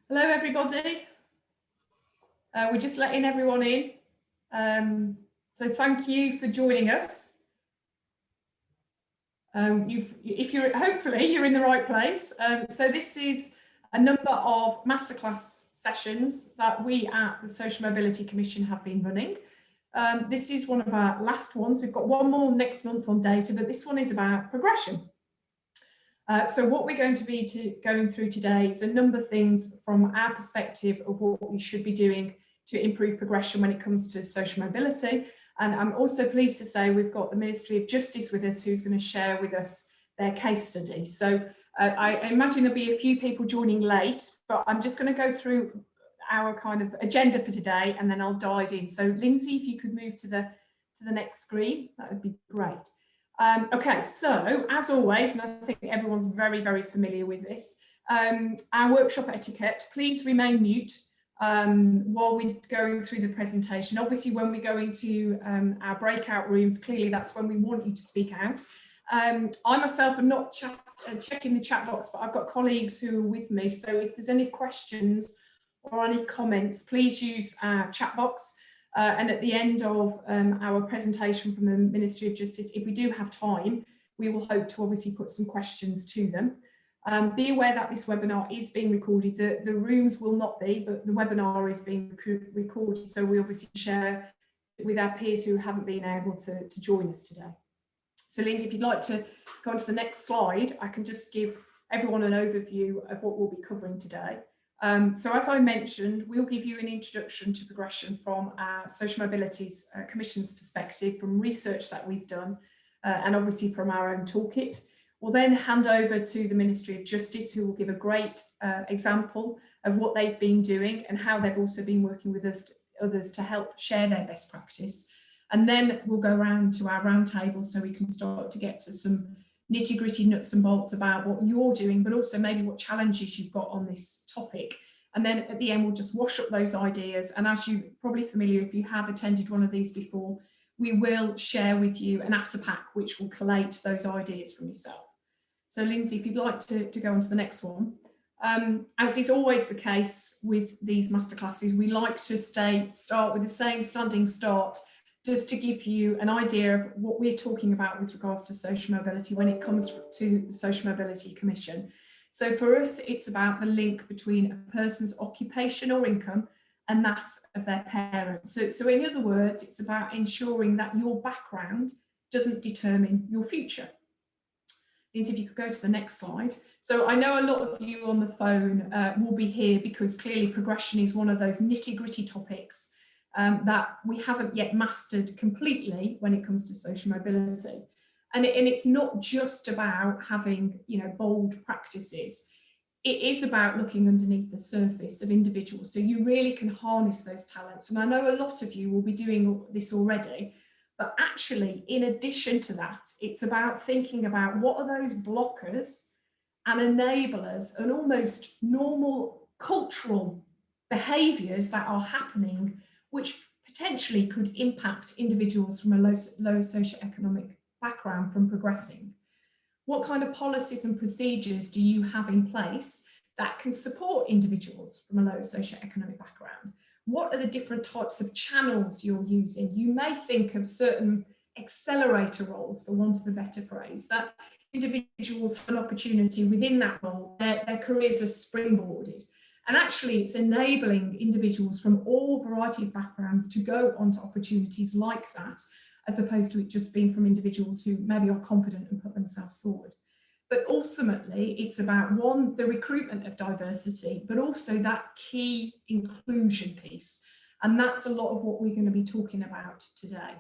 Hello, everybody. We're just letting everyone in. So thank you for joining us. Hopefully you're in the right place. So this is a number of masterclass sessions that we at the Social Mobility Commission have been running. This is one of our last ones. We've got one more next month on data, but this one is about progression. So what we're going to be going through today is a number of things from our perspective of what we should be doing to improve progression when it comes to social mobility. And I'm also pleased to say we've got the Ministry of Justice with us, who's going to share with us their case study. So I imagine there'll be a few people joining late, but I'm just going to go through our kind of agenda for today, and then I'll dive in. So Lindsay, if you could move to the next screen, that would be great. Okay, so as always, and I think everyone's very, very familiar with this, our workshop etiquette, please remain mute while we're going through the presentation. Obviously, when we go into our breakout rooms, clearly that's when we want you to speak out. I myself am not checking the chat box, but I've got colleagues who are with me. So if there's any questions or any comments, please use our chat box. And at the end of our presentation from the Ministry of Justice, if we do have time, we will hope to obviously put some questions to them. Be aware that this webinar is being recorded. The rooms will not be, but the webinar is being recorded. So we obviously share with our peers who haven't been able to join us today. So Lindsay, if you'd like to go on to the next slide, I can just give everyone an overview of what we'll be covering today. So as I mentioned, we'll give you an introduction to progression from our Social Mobility Commission's perspective, from research that we've done, and obviously from our own toolkit. We'll then hand over to the Ministry of Justice, who will give a great example of what they've been doing and how they've also been working with others to help share their best practice. And then we'll go around to our roundtable so we can start to get to some nitty-gritty nuts and bolts about what you're doing, but also maybe what challenges you've got on this topic. And then at the end, we'll just wash up those ideas. And as you're probably familiar, if you have attended one of these before, we will share with you an after pack, which will collate those ideas from yourself. So Lindsay, if you'd like to go on to the next one. As is always the case with these masterclasses, we like to start with the same standing start, just to give you an idea of what we're talking about with regards to social mobility when it comes to the Social Mobility Commission. So for us, it's about the link between a person's occupation or income and that of their parents. So in other words, it's about ensuring that your background doesn't determine your future. Lindsay, if you could go to the next slide. So I know a lot of you on the phone will be here because clearly progression is one of those nitty-gritty topics that we haven't yet mastered completely when it comes to social mobility. And it's not just about having, bold practices. It is about looking underneath the surface of individuals, so you really can harness those talents. And I know a lot of you will be doing this already, but actually, in addition to that, it's about thinking about what are those blockers and enablers and almost normal cultural behaviours that are happening, which potentially could impact individuals from a low socioeconomic background from progressing. What kind of policies and procedures do you have in place that can support individuals from a low socioeconomic background? What are the different types of channels you're using? You may think of certain accelerator roles, for want of a better phrase, that individuals have an opportunity within that role, their careers are springboarded. And actually, it's enabling individuals from all variety of backgrounds to go onto opportunities like that, as opposed to it just being from individuals who maybe are confident and put themselves forward. But ultimately, it's about, one, the recruitment of diversity, but also that key inclusion piece. And that's a lot of what we're going to be talking about today.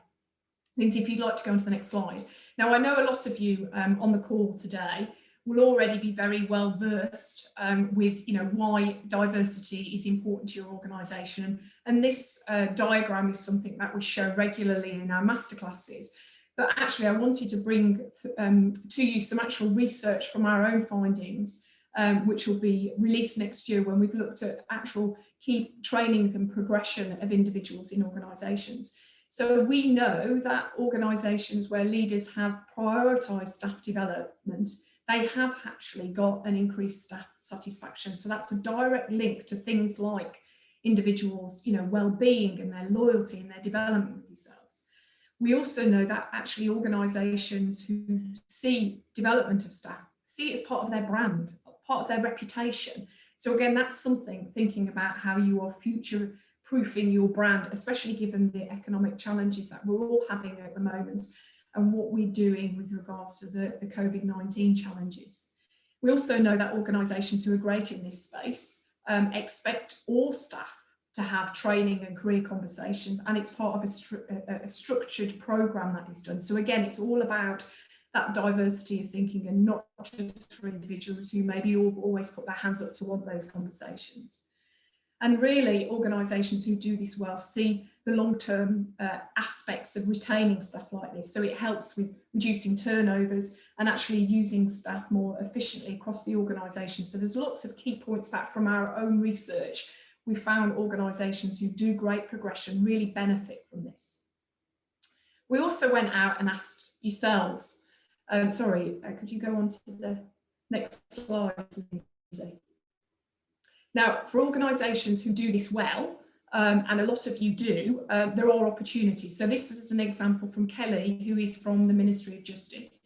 Lindsay, if you'd like to go on to the next slide. Now, I know a lot of you on the call today will already be very well versed with why diversity is important to your organisation. And this diagram is something that we show regularly in our masterclasses. But actually, I wanted to bring to you some actual research from our own findings, which will be released next year when we've looked at actual key training and progression of individuals in organisations. So we know that organisations where leaders have prioritised staff development, they have actually got an increased staff satisfaction. So that's a direct link to things like individuals, well-being and their loyalty and their development with themselves. We also know that actually organisations who see development of staff see it as part of their brand, part of their reputation. So again, that's something, thinking about how you are future-proofing your brand, especially given the economic challenges that we're all having at the moment and what we're doing with regards to the COVID-19 challenges. We also know that organisations who are great in this space expect all staff to have training and career conversations, and it's part of a structured programme that is done. So again, it's all about that diversity of thinking and not just for individuals who maybe always put their hands up to want those conversations. And really, organisations who do this well see the long-term aspects of retaining staff like this. So it helps with reducing turnovers and actually using staff more efficiently across the organisation. So there's lots of key points that from our own research, we found organisations who do great progression really benefit from this. We also went out and asked yourselves, could you go on to the next slide, Lindsay? Now, for organisations who do this well, and a lot of you do, there are opportunities. So this is an example from Kelly, who is from the Ministry of Justice.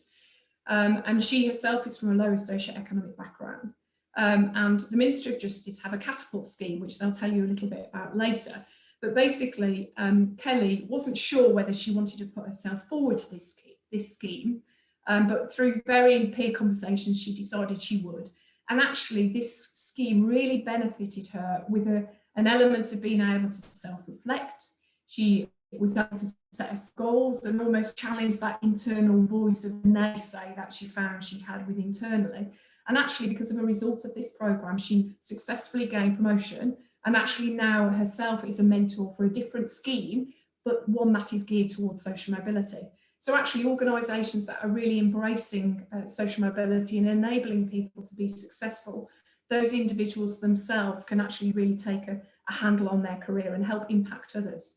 And she herself is from a lower socioeconomic background. And the Ministry of Justice have a catapult scheme, which they'll tell you a little bit about later. But basically, Kelly wasn't sure whether she wanted to put herself forward to this scheme, but through varying peer conversations, she decided she would. And actually, this scheme really benefited her with an element of being able to self-reflect. She was able to set us goals and almost challenge that internal voice of naysay that she found she had with internally. And actually, because of a result of this programme, she successfully gained promotion and actually now herself is a mentor for a different scheme, but one that is geared towards social mobility. So actually, organisations that are really embracing social mobility and enabling people to be successful, those individuals themselves can actually really take a handle on their career and help impact others.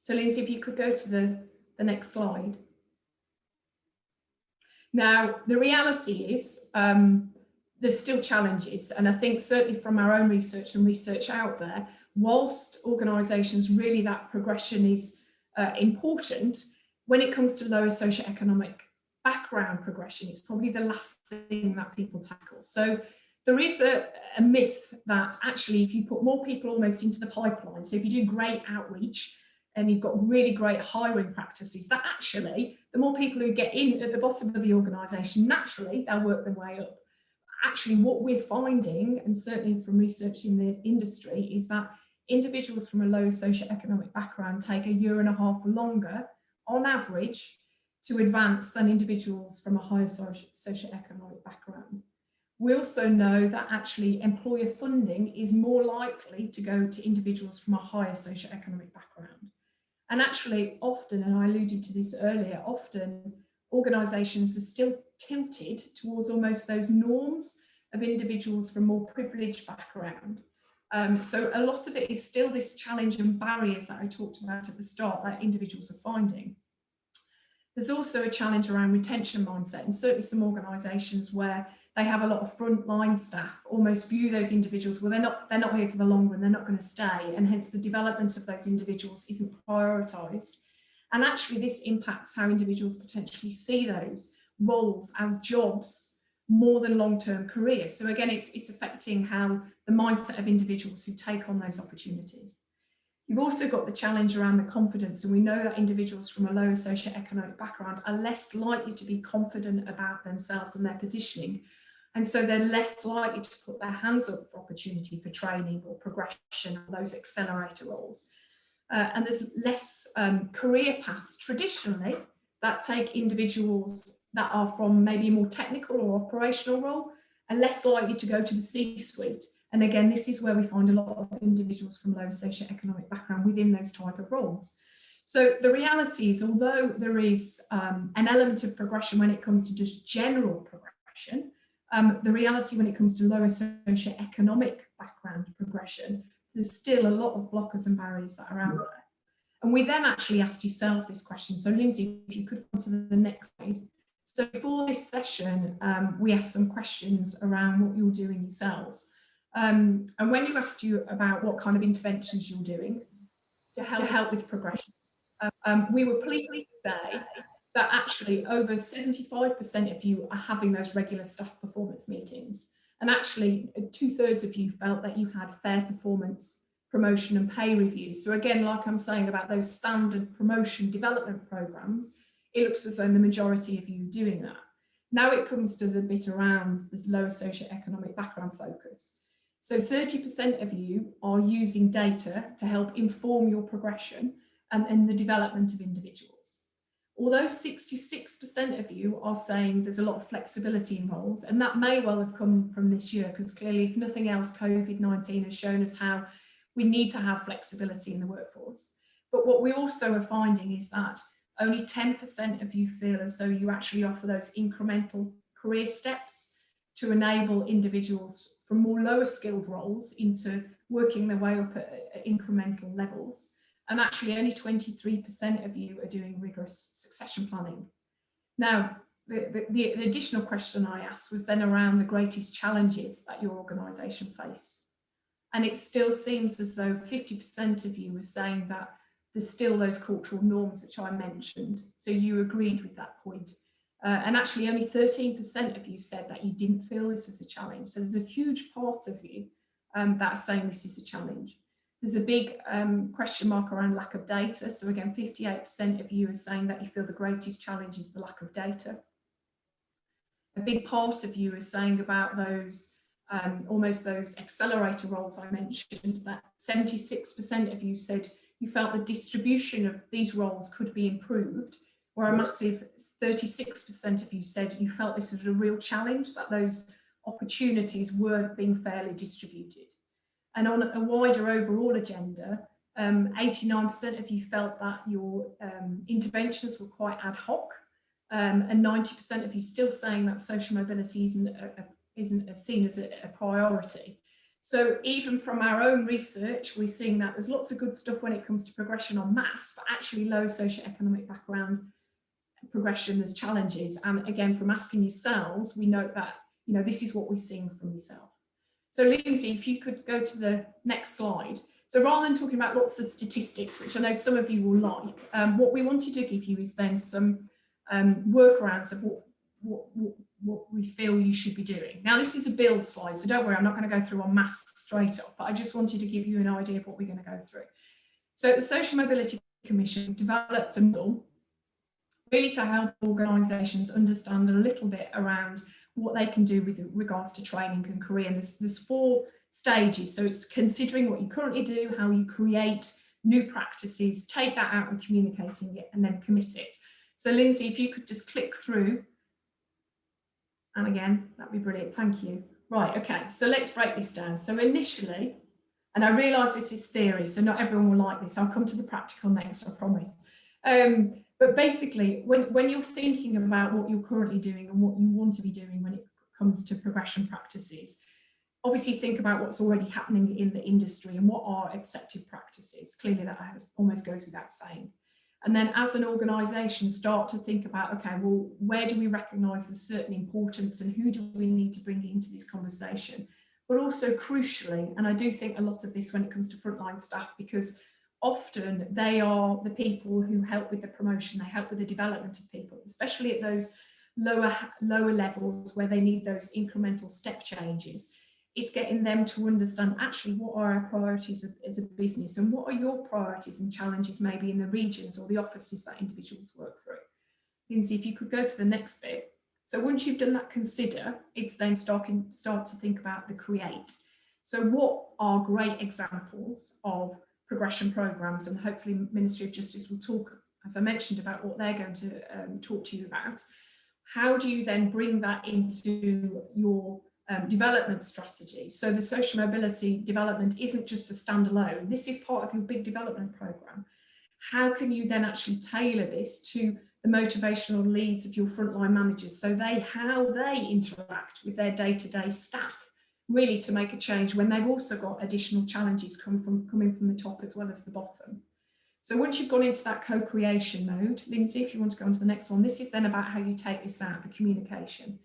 So Lindsay, if you could go to the next slide. Now, the reality is there's still challenges, and I think certainly from our own research and research out there, whilst organisations really that progression is important, when it comes to lower socioeconomic background progression, it's probably the last thing that people tackle. So there is a myth that actually if you put more people almost into the pipeline, so if you do great outreach and you've got really great hiring practices, that actually the more people who get in at the bottom of the organisation, naturally they'll work their way up. Actually, what we're finding, and certainly from research in the industry, is that individuals from a low socioeconomic background take 1.5 years longer on average to advance than individuals from a higher socioeconomic background. We also know that actually employer funding is more likely to go to individuals from a higher socioeconomic background. And actually often, and I alluded to this earlier, often organisations are still tilted towards almost those norms of individuals from more privileged background. So a lot of it is still this challenge and barriers that I talked about at the start that individuals are finding. There's also a challenge around retention mindset, and certainly some organisations where they have a lot of frontline staff almost view those individuals, well, they're not here for the long run, they're not going to stay, and hence the development of those individuals isn't prioritised. And actually this impacts how individuals potentially see those roles as jobs more than long-term careers. So again, it's affecting how the mindset of individuals who take on those opportunities. You've also got the challenge around the confidence, and we know that individuals from a lower socioeconomic background are less likely to be confident about themselves and their positioning, and so they're less likely to put their hands up for opportunity for training or progression or those accelerator roles. And there's less career paths traditionally that take individuals that are from maybe a more technical or operational role and less likely to go to the C-suite. And again, this is where we find a lot of individuals from low socioeconomic background within those type of roles. So the reality is, although there is an element of progression when it comes to just general progression, the reality when it comes to lower socioeconomic background progression, there's still a lot of blockers and barriers that are out there. And we then actually asked yourself this question. So Lindsay, if you could go to the next slide. So for this session, we asked some questions around what you're doing yourselves. And when you asked you about what kind of interventions you're doing to help with progression, we were pleased to say that actually over 75% of you are having those regular staff performance meetings. And actually 2/3 of you felt that you had fair performance, promotion and pay reviews. So again, like I'm saying about those standard promotion development programs, it looks as though the majority of you are doing that. Now it comes to the bit around this lower socioeconomic background focus. So 30% of you are using data to help inform your progression and the development of individuals. Although 66% of you are saying there's a lot of flexibility in roles, and that may well have come from this year, because clearly, if nothing else, COVID-19 has shown us how we need to have flexibility in the workforce. But what we also are finding is that only 10% of you feel as though you actually offer those incremental career steps to enable individuals from more lower skilled roles into working their way up at incremental levels. And actually only 23% of you are doing rigorous succession planning. Now, the additional question I asked was then around the greatest challenges that your organisation face. And it still seems as though 50% of you were saying that there's still those cultural norms, which I mentioned. So you agreed with that point. And actually only 13% of you said that you didn't feel this was a challenge. So there's a huge part of you that are saying this is a challenge. There's a big question mark around lack of data. So again, 58% of you are saying that you feel the greatest challenge is the lack of data. A big part of you is saying about those almost those accelerator roles I mentioned, that 76% of you said you felt the distribution of these roles could be improved, where a massive 36% of you said you felt this was a real challenge, that those opportunities weren't being fairly distributed. And on a wider overall agenda, 89% of you felt that your interventions were quite ad hoc, and 90% of you still saying that social mobility isn't seen as a priority. So even from our own research, we're seeing that there's lots of good stuff when it comes to progression en masse, but actually low socioeconomic background progression, there's challenges. And again, from asking yourselves, we note that, you know, this is what we're seeing from yourself. So Lindsay, if you could go to the next slide. So rather than talking about lots of statistics, which I know some of you will like, what we wanted to give you is then some workarounds of what we feel you should be doing. Now, this is a build slide, so don't worry, I'm not going to go through en masse straight off, but I just wanted to give you an idea of what we're going to go through. So the Social Mobility Commission developed a model really to help organisations understand a little bit around what they can do with regards to training and career. And there's 4 stages. So it's considering what you currently do, how you create new practices, take that out and communicating it, and then commit it. So Lindsay, if you could just click through. And again, that'd be brilliant. Thank you. Right, okay, so let's break this down. So initially, and I realise this is theory, so not everyone will like this. I'll come to the practical next, I promise. But basically, when you're thinking about what you're currently doing and what you want to be doing when it comes to progression practices, obviously think about what's already happening in the industry and what are accepted practices. Clearly that almost goes without saying. And then as an organisation, start to think about, okay, well, where do we recognise there's certain importance and who do we need to bring into this conversation? But also crucially, and I do think a lot of this when it comes to frontline staff, because often they are the people who help with the promotion, they help with the development of people, especially at those lower levels where they need those incremental step changes. It's getting them to understand actually what are our priorities as a business and what are your priorities and challenges maybe in the regions or the offices that individuals work through. Lindsay, if you could go to the next bit. So once you've done that consider, it's then start to think about the create. So what are great examples of progression programs, and hopefully Ministry of Justice will talk, as I mentioned, about what they're going to talk to you about. How do you then bring that into your development strategy? So the social mobility development isn't just a standalone, this is part of your big development program. How can you then actually tailor this to the motivational leads of your frontline managers, so how they interact with their day-to-day staff, really to make a change when they've also got additional challenges coming from the top as well as the bottom. So once you've gone into that co-creation mode, Lindsay, if you want to go on to the next one, this is then about how you take this out, the communication.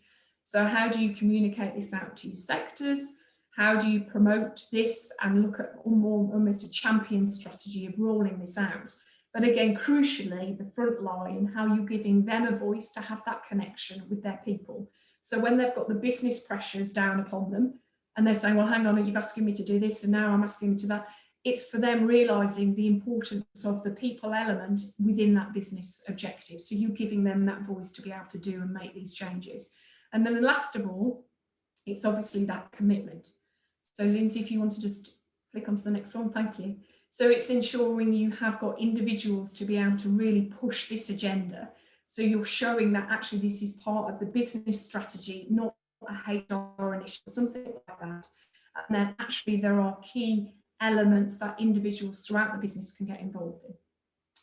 So how do you communicate this out to your sectors? How do you promote this and look at almost a champion strategy of rolling this out? But again, crucially, the front line, how you're giving them a voice to have that connection with their people. So when they've got the business pressures down upon them and they're saying, well, hang on, you've asking me to do this and now I'm asking you to that, it's for them realising the importance of the people element within that business objective. So you're giving them that voice to be able to do and make these changes. And then last of all, it's obviously that commitment. So Lindsay, if you want to just flick onto the next one, thank you. So it's ensuring you have got individuals to be able to really push this agenda. So you're showing that actually this is part of the business strategy, not a HR initiative, something like that. And then actually there are key elements that individuals throughout the business can get involved in.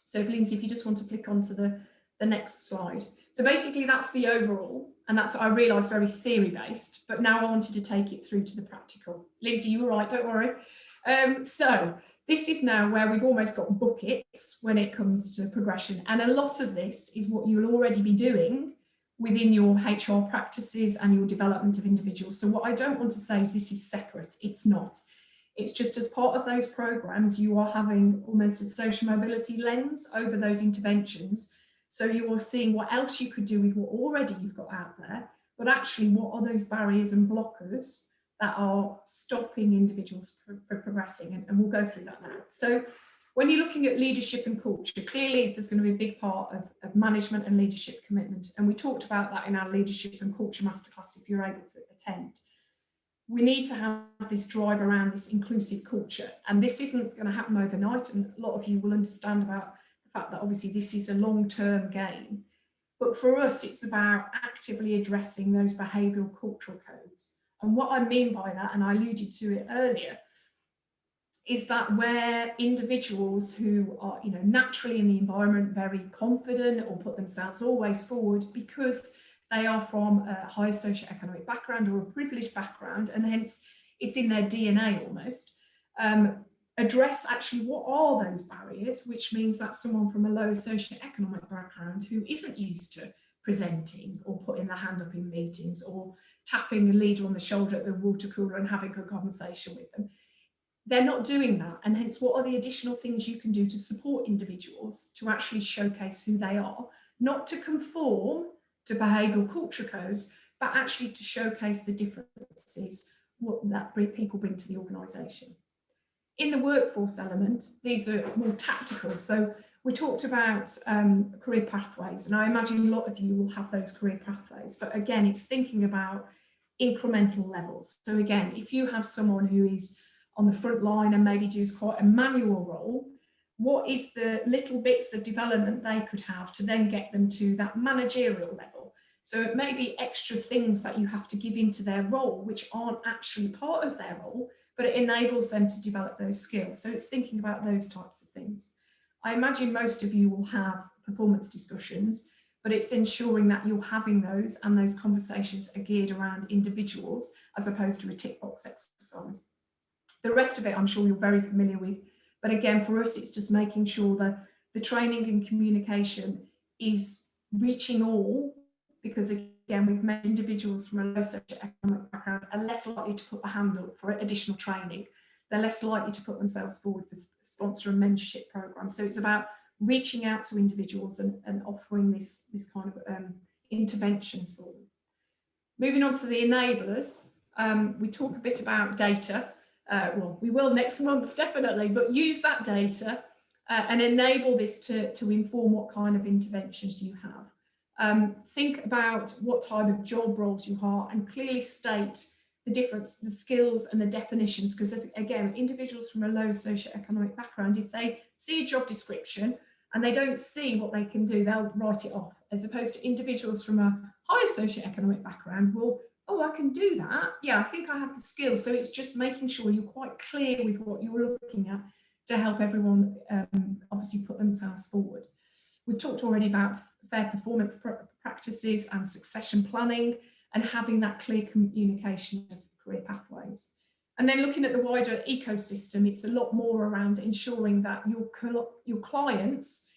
So Lindsay, if you just want to flick onto the next slide. So basically that's the overall, and that's, I realise, very theory-based, but now I wanted to take it through to the practical. Lindsay, you were right, don't worry. So this is now where we've almost got buckets when it comes to progression. And a lot of this is what you'll already be doing within your HR practices and your development of individuals. So what I don't want to say is this is separate. It's not. It's just as part of those programs, you are having almost a social mobility lens over those interventions. So you are seeing what else you could do with what already you've got out there, but actually what are those barriers and blockers that are stopping individuals from progressing, and we'll go through that now. So when you're looking at leadership and culture, clearly there's going to be a big part of management and leadership commitment, and we talked about that in our leadership and culture masterclass if you're able to attend. We need to have this drive around this inclusive culture, and this isn't going to happen overnight, and a lot of you will understand about the fact that obviously this is a long-term game, but for us it's about actively addressing those behavioural cultural codes. And what I mean by that, and I alluded to it earlier, is that where individuals who are, naturally in the environment very confident or put themselves always forward because they are from a high socioeconomic background or a privileged background, and hence it's in their DNA almost, address actually what are those barriers, which means that someone from a low socioeconomic background who isn't used to presenting or putting their hand up in meetings or tapping a leader on the shoulder at the water cooler and having a conversation with them. They're not doing that, and hence what are the additional things you can do to support individuals to actually showcase who they are, not to conform to behavioural culture codes, but actually to showcase the differences what that people bring to the organisation. In the workforce element, these are more tactical. So we talked about career pathways, and I imagine a lot of you will have those career pathways, but again, it's thinking about incremental levels. So again, if you have someone who is on the front line and maybe does quite a manual role, what is the little bits of development they could have to then get them to that managerial level? So it may be extra things that you have to give into their role, which aren't actually part of their role, but it enables them to develop those skills. So it's thinking about those types of things. I imagine most of you will have performance discussions, but it's ensuring that you're having those and those conversations are geared around individuals as opposed to a tick box exercise. The rest of it, I'm sure you're very familiar with, but again, for us, it's just making sure that the training and communication is reaching all, because again, we've met individuals from a low socioeconomic background are less likely to put the hand up for additional training. They're less likely to put themselves forward for sponsor and mentorship programs. So it's about reaching out to individuals and offering this kind of interventions for them. Moving on to the enablers, we talk a bit about data. Well, we will next month, definitely, but use that data and enable this to inform what kind of interventions you have. Think about what type of job roles you are and clearly state the difference, the skills and the definitions, because again, individuals from a low socioeconomic background, if they see a job description and they don't see what they can do, they'll write it off, as opposed to individuals from a higher socioeconomic background will, oh, I can do that. Yeah, I think I have the skills. So it's just making sure you're quite clear with what you're looking at to help everyone obviously put themselves forward. We've talked already about fair performance practices and succession planning and having that clear communication of career pathways. And then looking at the wider ecosystem, it's a lot more around ensuring that your clients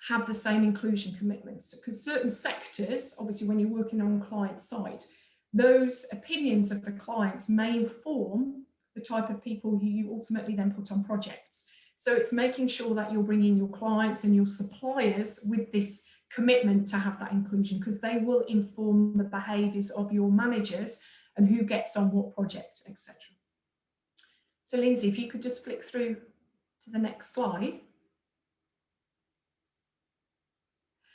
have the same inclusion commitments, because certain sectors, obviously when you're working on client site, those opinions of the clients may inform the type of people who you ultimately then put on projects. So it's making sure that you're bringing your clients and your suppliers with this commitment to have that inclusion, because they will inform the behaviours of your managers and who gets on what project, etc. So Lindsay, if you could just flick through to the next slide.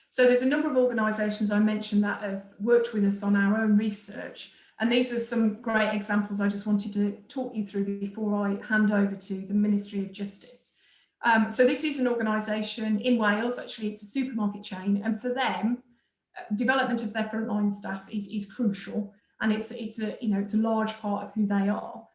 So there's a number of organisations I mentioned that have worked with us on our own research, and these are some great examples I just wanted to talk you through before I hand over to the Ministry of Justice. So this is an organisation in Wales, actually it's a supermarket chain, and for them, development of their frontline staff is crucial, and it's a large part of who they are.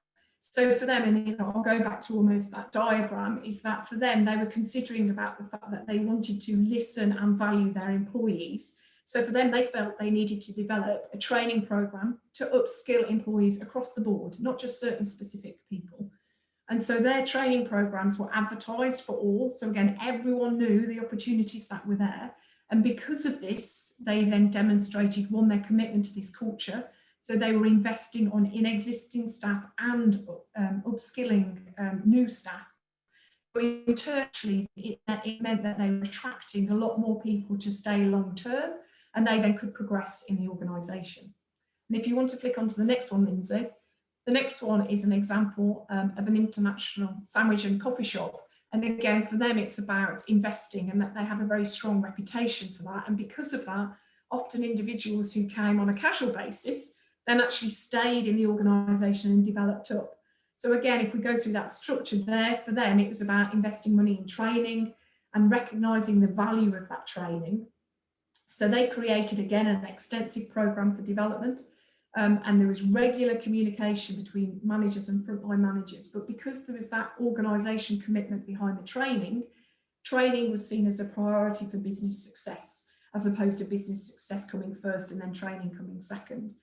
So for them, and I'll go back to almost that diagram, is that for them, they were considering about the fact that they wanted to listen and value their employees. So for them, they felt they needed to develop a training program to upskill employees across the board, not just certain specific people. And so their training programs were advertised for all. So again, everyone knew the opportunities that were there. And because of this, they then demonstrated, one, their commitment to this culture. So they were investing in existing staff and upskilling new staff. But internally, it meant that they were attracting a lot more people to stay long term, and they then could progress in the organisation. And if you want to flick onto the next one, Lindsay, the next one is an example of an international sandwich and coffee shop. And again, for them, it's about investing, and that they have a very strong reputation for that. And because of that, often individuals who came on a casual basis then actually stayed in the organisation and developed up. So again, if we go through that structure there, for them, it was about investing money in training and recognising the value of that training. So they created, again, an extensive programme for development, and there was regular communication between managers and frontline managers. But because there was that organisation commitment behind the training was seen as a priority for business success, as opposed to business success coming first and then training coming second.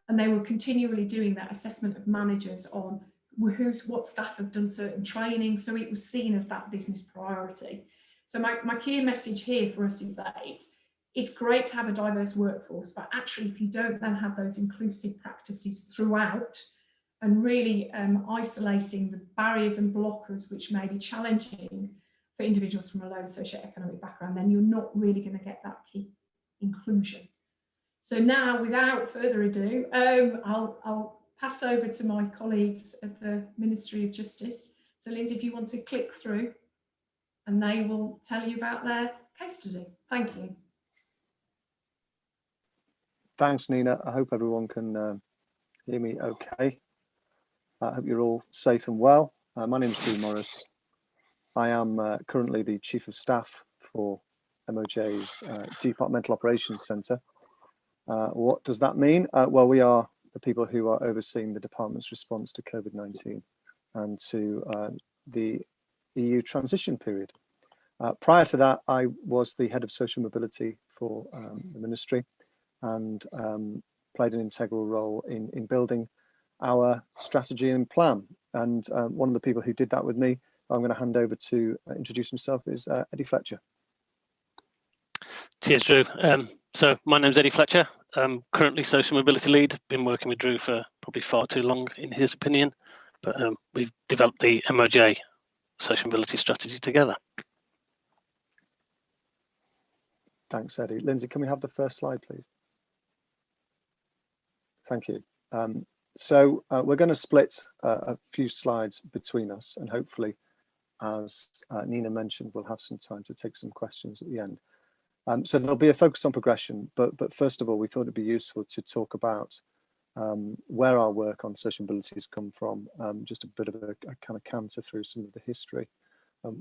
And they were continually doing that assessment of managers on what staff have done certain training. So it was seen as that business priority. So my key message here for us is that it's great to have a diverse workforce, but actually if you don't then have those inclusive practices throughout and really isolating the barriers and blockers which may be challenging for individuals from a low socioeconomic background, then you're not really going to get that key inclusion. So now, without further ado, I'll pass over to my colleagues at the Ministry of Justice. So Lindsay, if you want to click through, and they will tell you about their case study. Thank you. Thanks, Nina. I hope everyone can hear me okay. I hope you're all safe and well. My name is Drew Morris. I am currently the Chief of Staff for MOJ's Departmental Operations Centre. What does that mean? Well, we are the people who are overseeing the department's response to COVID-19 and to the EU transition period. Prior to that, I was the head of social mobility for the ministry and played an integral role in building our strategy and plan. And one of the people who did that with me, I'm going to hand over to introduce himself, is Eddie Fletcher. Cheers, Drew. So my name's Eddie Fletcher. I'm currently social mobility lead. Been working with Drew for probably far too long, in his opinion. But we've developed the MOJ social mobility strategy together. Thanks, Eddie. Lindsay, can we have the first slide, please? Thank you. So we're going to split a few slides between us, and hopefully, as Nina mentioned, we'll have some time to take some questions at the end. So there'll be a focus on progression, but first of all, we thought it'd be useful to talk about where our work on social mobility has come from, just a bit of a kind of canter through some of the history,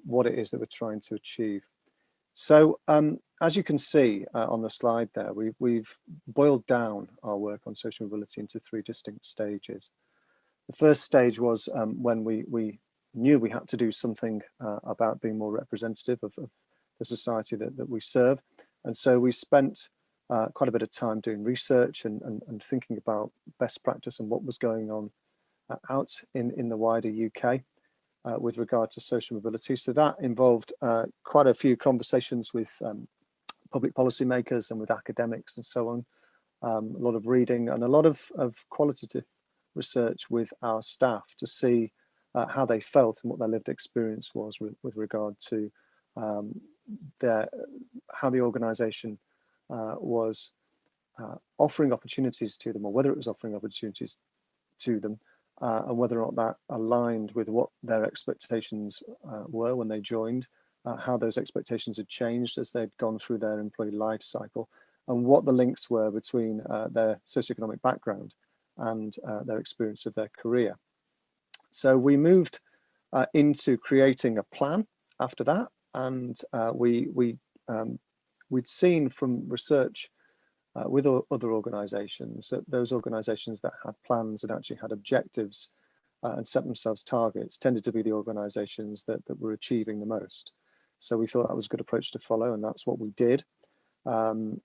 what it is that we're trying to achieve. So as you can see on the slide there, we've boiled down our work on social mobility into three distinct stages. The first stage was when we knew we had to do something about being more representative of the society that we serve. And so we spent quite a bit of time doing research and thinking about best practice and what was going on out in the wider UK with regard to social mobility. So that involved quite a few conversations with public policymakers and with academics and so on, a lot of reading and a lot of qualitative research with our staff to see how they felt and what their lived experience was with regard to how the organisation was offering opportunities to them, or whether it was offering opportunities to them, and whether or not that aligned with what their expectations were when they joined, how those expectations had changed as they'd gone through their employee life cycle, and what the links were between their socioeconomic background and their experience of their career. So we moved into creating a plan after that, and we'd seen from research with other organisations that those organisations that had plans and actually had objectives and set themselves targets tended to be the organisations that were achieving the most. So we thought that was a good approach to follow, and that's what we did.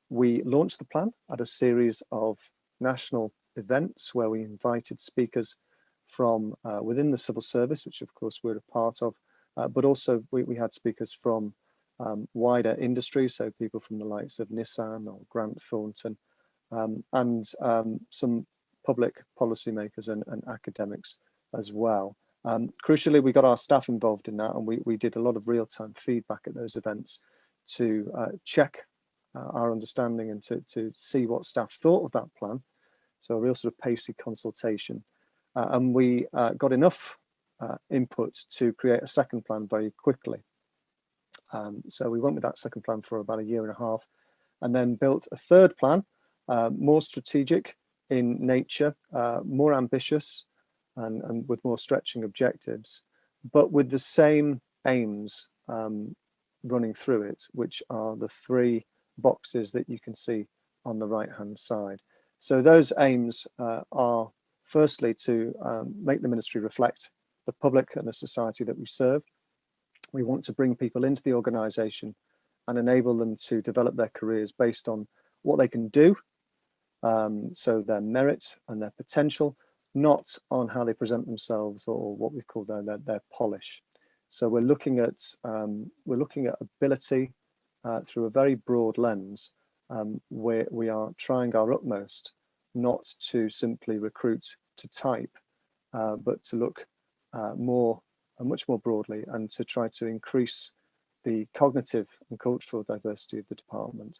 We launched the plan at a series of national events where we invited speakers from within the civil service, which of course we're a part of, but also we had speakers from wider industry, so people from the likes of Nissan or Grant Thornton, and some public policymakers and academics as well. Crucially, we got our staff involved in that, and we did a lot of real-time feedback at those events to check our understanding and to see what staff thought of that plan. So a real sort of pacey consultation. And we got enough input to create a second plan very quickly. So we went with that second plan for about 1.5 years, and then built a third plan, more strategic in nature, more ambitious, and with more stretching objectives, but with the same aims running through it, which are the 3 boxes that you can see on the right-hand side. So those aims are firstly to make the ministry reflect the public and the society that we serve. We want to bring people into the organisation and enable them to develop their careers based on what they can do, so their merit and their potential, not on how they present themselves or what we call their polish. So we're looking at ability through a very broad lens, where we are trying our utmost not to simply recruit to type, but to look much more broadly, and to try to increase the cognitive and cultural diversity of the department.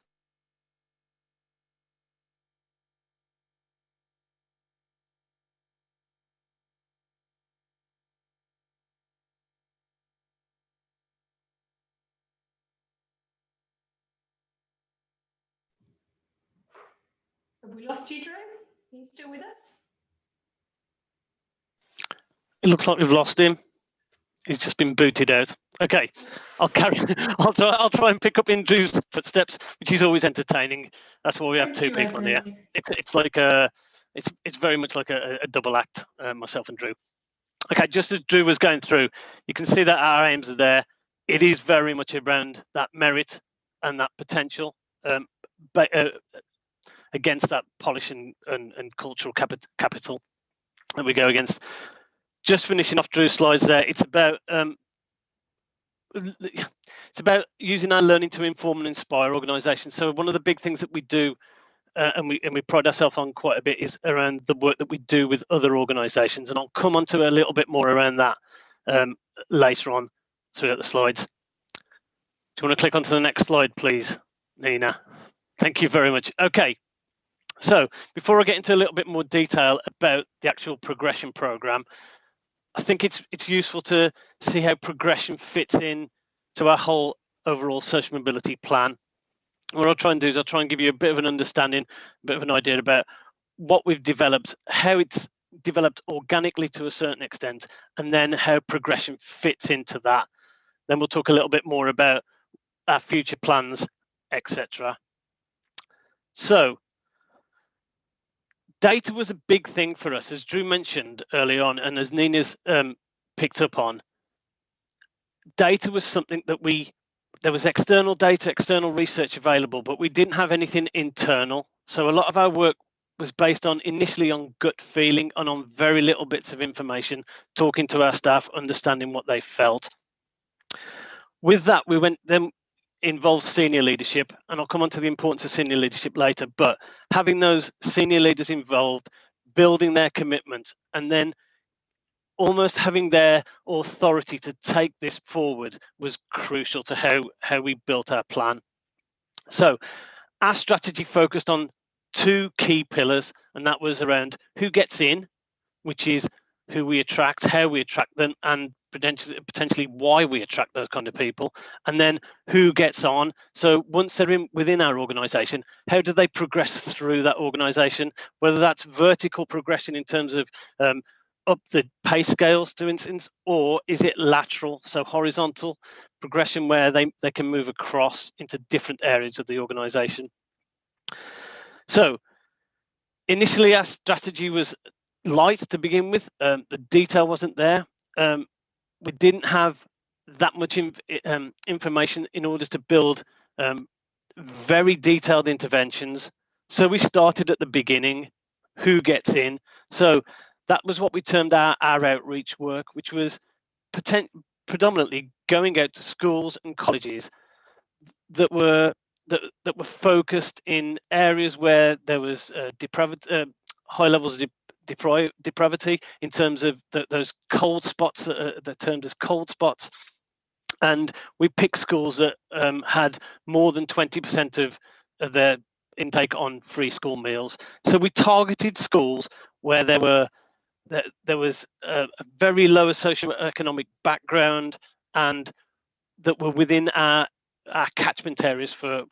Have we lost you, Drew? Are you still with us? It looks like we've lost him. He's just been booted out. Okay, I'll carry. I'll try and pick up in Drew's footsteps, which is always entertaining. That's why we have 2 people on here. It's like it's very much like a double act, myself and Drew. Okay, just as Drew was going through, you can see that our aims are there. It is very much around that merit and that potential, against that polish and cultural capital that we go against. Just finishing off Drew's slides there, it's about using our learning to inform and inspire organisations. So one of the big things that we do, and we pride ourselves on quite a bit, is around the work that we do with other organisations, and I'll come on to a little bit more around that later on throughout the slides. Do you want to click onto the next slide, please, Nina? Thank you very much. Okay. So before I get into a little bit more detail about the actual progression program, I think it's useful to see how progression fits in to our whole overall social mobility plan. What I'll try and do is I'll try and give you a bit of an understanding, a bit of an idea about what we've developed, how it's developed organically to a certain extent, and then how progression fits into that. Then we'll talk a little bit more about our future plans, etc. So data was a big thing for us, as Drew mentioned early on, and as Nina's picked up on. Data was something that there was external data, external research available, but we didn't have anything internal. So a lot of our work was based on initially on gut feeling and on very little bits of information, talking to our staff, understanding what they felt. With that, we went then involved senior leadership, and I'll come on to the importance of senior leadership later, but having those senior leaders involved, building their commitment, and then almost having their authority to take this forward was crucial to how we built our plan. So our strategy focused on 2 key pillars, and that was around who gets in, which is who we attract, how we attract them, and potentially why we attract those kind of people, and then who gets on. So once they're within our organization, how do they progress through that organization, whether that's vertical progression in terms of up the pay scales, for instance, or is it lateral, so horizontal progression where they can move across into different areas of the organization. So initially our strategy was light to begin with. The detail wasn't there. We didn't have that much information in order to build very detailed interventions. So we started at the beginning, who gets in. So that was what we termed our outreach work, which was predominantly going out to schools and colleges that were focused in areas where there was high levels of depravity, in terms of those cold spots that are termed as cold spots. And we picked schools that had more than 20% of their intake on free school meals. So we targeted schools where there was a very low socioeconomic background, and that were within our catchment areas for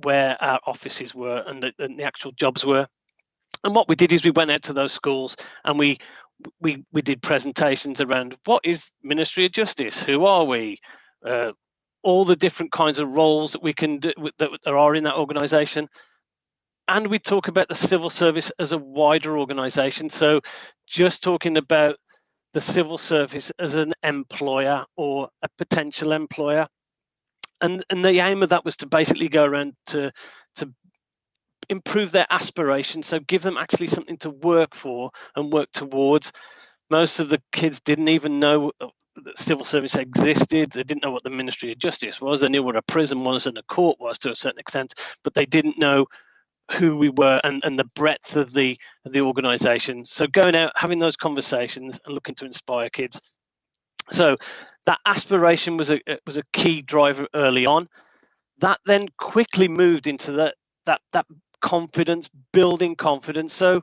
where our offices were and the actual jobs were. And what we did is we went out to those schools and we did presentations around what is Ministry of Justice, who are we, all the different kinds of roles that we can do that there are in that organisation. And we talk about the civil service as a wider organisation. So just talking about the civil service as an employer or a potential employer. And the aim of that was to basically go around to improve their aspirations, so give them actually something to work for and work towards. Most of the kids didn't even know that civil service existed. They didn't know what the Ministry of Justice was. They knew what a prison was and a court was to a certain extent, but they didn't know who we were and the breadth of the organisation. So going out, having those conversations and looking to inspire kids. So that aspiration was a key driver early on. That then quickly moved into that confidence, building confidence. So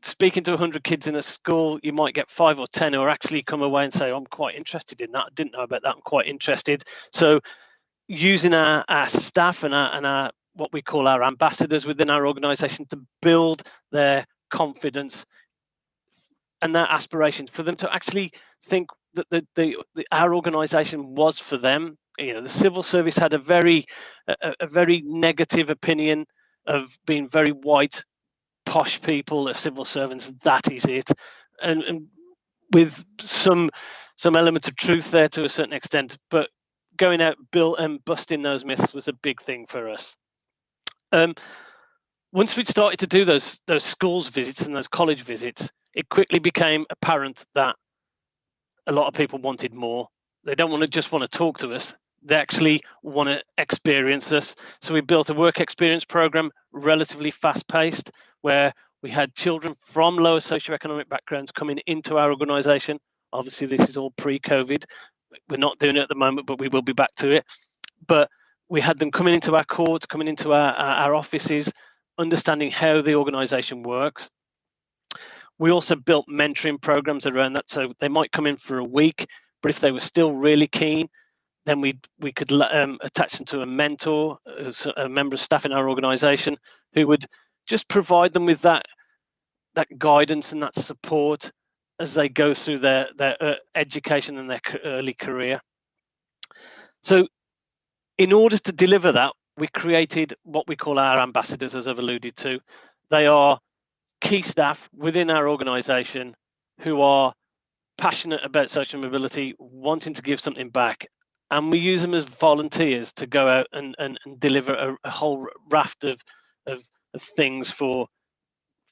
speaking to 100 kids in a school, you might get 5 or 10 who actually come away and say, I'm quite interested in that. I didn't know about that. I'm quite interested. So using our staff and our what we call our ambassadors within our organisation to build their confidence and their aspiration, for them to actually think that our organisation was for them. You know, the civil service had a very negative opinion of being very white, posh people as civil servants. That is it, and with some element of truth there to a certain extent. But going out, busting those myths was a big thing for us. Once we'd started to do those schools visits and those college visits, it quickly became apparent that a lot of people wanted more. They don't want to talk to us. They actually want to experience us. So we built a work experience program, relatively fast-paced, where we had children from lower socioeconomic backgrounds coming into our organisation. Obviously, this is all pre-COVID. We're not doing it at the moment, but we will be back to it. But we had them coming into our courts, coming into our offices, understanding how the organisation works. We also built mentoring programs around that. So they might come in for a week, but if they were still really keen, then we could attach them to a mentor, a member of staff in our organisation, who would just provide them with that guidance and that support as they go through their education and their early career. So in order to deliver that, we created what we call our ambassadors, as I've alluded to. They are key staff within our organisation who are passionate about social mobility, wanting to give something back. And we use them as volunteers to go out and deliver a whole raft of things for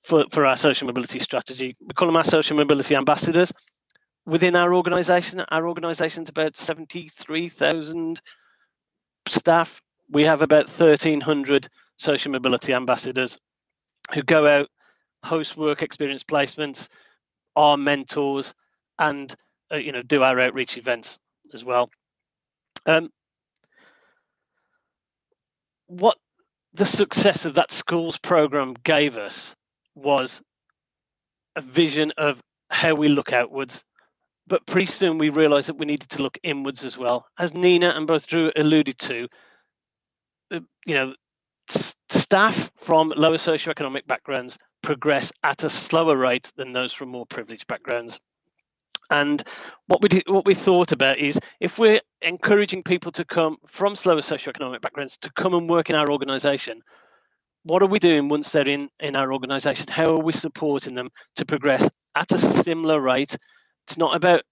for our social mobility strategy. We call them our social mobility ambassadors. Within our organisation's about 73,000 staff. We have about 1,300 social mobility ambassadors who go out, host work experience placements, are mentors, and do our outreach events as well. What the success of that schools program gave us was a vision of how we look outwards, but pretty soon we realized that we needed to look inwards as well. As Nina and both Drew alluded to, staff from lower socioeconomic backgrounds progress at a slower rate than those from more privileged backgrounds. And what we thought about is, if we're encouraging people to come from slower socioeconomic backgrounds to come and work in our organisation, what are we doing once they're in our organisation? How are we supporting them to progress at a similar rate? It's not about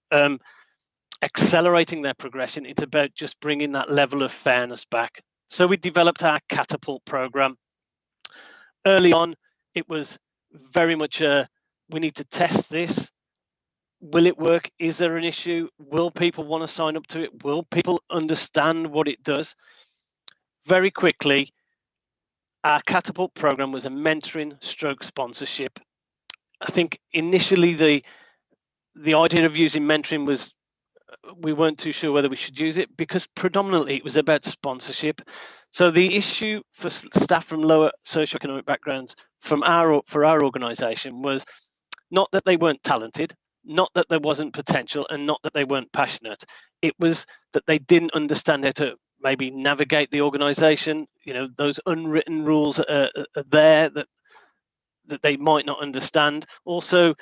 accelerating their progression. It's about just bringing that level of fairness back. So we developed our Catapult program. Early on, it was very much we need to test this. Will it work? Is there an issue? Will people want to sign up to it? Will people understand what it does? Very quickly, our Catapult program was a mentoring stroke sponsorship. I think initially the idea of using mentoring was, we weren't too sure whether we should use it, because predominantly it was about sponsorship. So the issue for staff from lower socioeconomic backgrounds for our organisation was not that they weren't talented, not that there wasn't potential, and not that they weren't passionate. It was that they didn't understand how to maybe navigate the organisation. Those unwritten rules are there that they might not understand. Also,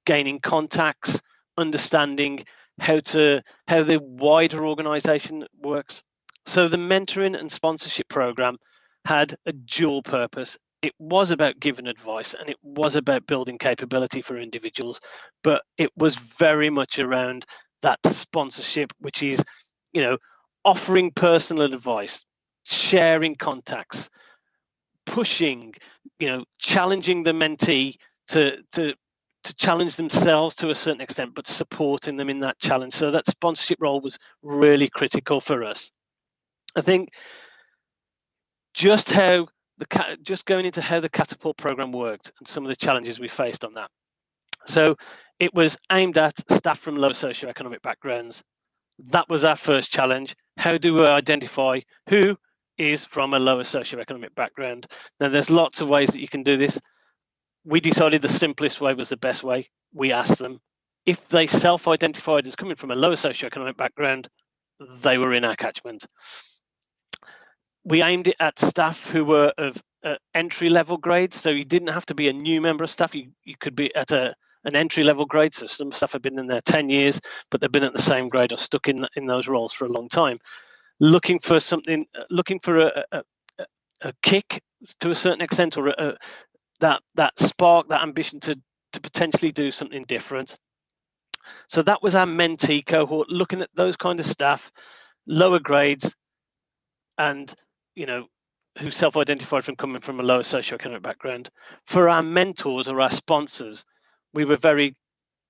gaining contacts, understanding how the wider organisation works. So the mentoring and sponsorship program had a dual purpose. It was about giving advice, and it was about building capability for individuals, but it was very much around that sponsorship, which is, offering personal advice, sharing contacts, pushing, challenging the mentee to challenge themselves to a certain extent, but supporting them in that challenge. So that sponsorship role was really critical for us. I think just going into how the Catapult program worked and some of the challenges we faced on that. So it was aimed at staff from low socioeconomic backgrounds. That was our first challenge. How do we identify who is from a lower socioeconomic background? Now, there's lots of ways that you can do this. We decided the simplest way was the best way. We asked them. If they self-identified as coming from a lower socioeconomic background, they were in our catchment. We aimed it at staff who were of entry-level grades, so you didn't have to be a new member of staff. You could be at an entry-level grade, so some staff have been in there 10 years, but they've been at the same grade or stuck in those roles for a long time. Looking for a kick to a certain extent, or that spark, that ambition to potentially do something different. So that was our mentee cohort, looking at those kind of staff, lower grades, and who self-identified from coming from a lower socioeconomic background. For our mentors or our sponsors, we were very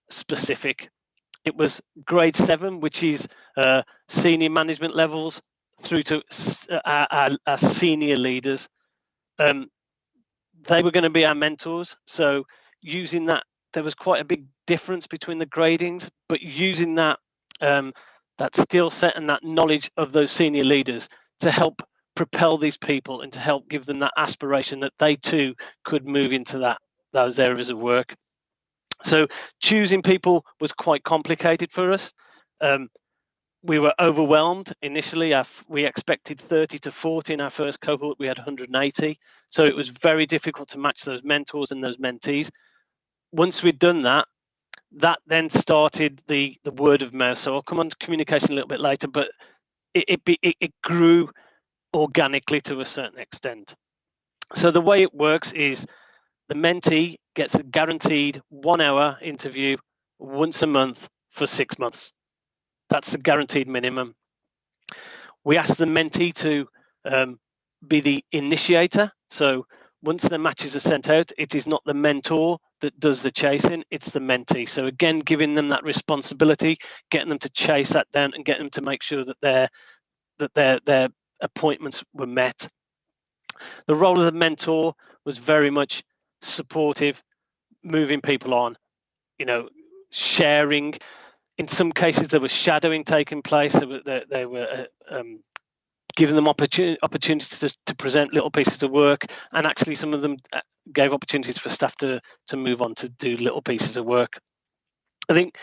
specific. It was grade 7, which is senior management levels, through to our senior leaders. They were going to be our mentors. So using that, there was quite a big difference between the gradings, but using that that skill set and that knowledge of those senior leaders to help propel these people and to help give them that aspiration that they too could move into those areas of work. So choosing people was quite complicated for us. We were overwhelmed initially. We expected 30 to 40 in our first cohort. We had 180. So it was very difficult to match those mentors and those mentees. Once we'd done that then started the word of mouth. So I'll come on to communication a little bit later, but it grew organically to a certain extent. So the way it works is the mentee gets a guaranteed 1-hour interview once a month for 6 months. That's the guaranteed minimum. We ask the mentee to be the initiator. So once the matches are sent out, it is not the mentor that does the chasing, it's the mentee. So again, giving them that responsibility, getting them to chase that down and getting them to make sure that their appointments were met. The role of the mentor was very much supportive, moving people on, sharing. In some cases, there was shadowing taking place. They were giving them opportunities to present little pieces of work, and actually some of them gave opportunities for staff to move on to do little pieces of work. I think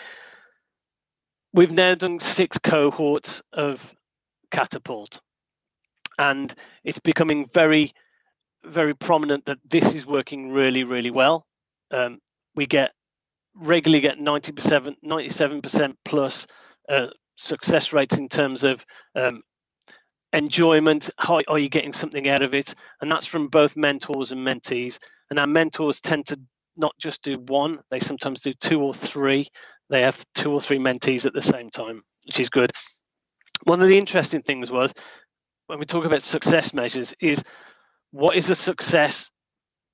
we've now done 6 cohorts of Catapult, and it's becoming very, very prominent that this is working really, really well. We regularly get 90%, 97% plus success rates in terms of enjoyment. How are you getting something out of it? And that's from both mentors and mentees. And our mentors tend to not just do one, they sometimes do 2 or 3. They have 2 or 3 mentees at the same time, which is good. One of the interesting things was, when we talk about success measures, is what is a success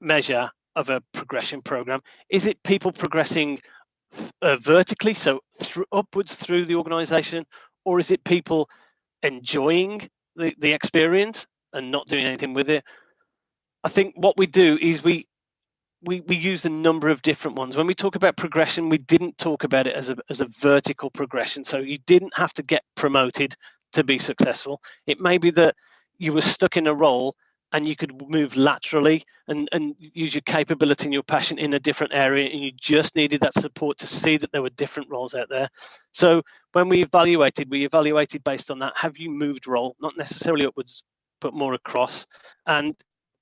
measure of a progression program? Is it people progressing vertically, so upwards through the organization, or is it people enjoying the experience and not doing anything with it? I think what we do is we use a number of different ones. When we talk about progression, we didn't talk about it as a vertical progression. So you didn't have to get promoted to be successful. It may be that you were stuck in a role and you could move laterally and use your capability and your passion in a different area, and you just needed that support to see that there were different roles out there. So when we evaluated based on that. Have you moved role? Not necessarily upwards, but more across. And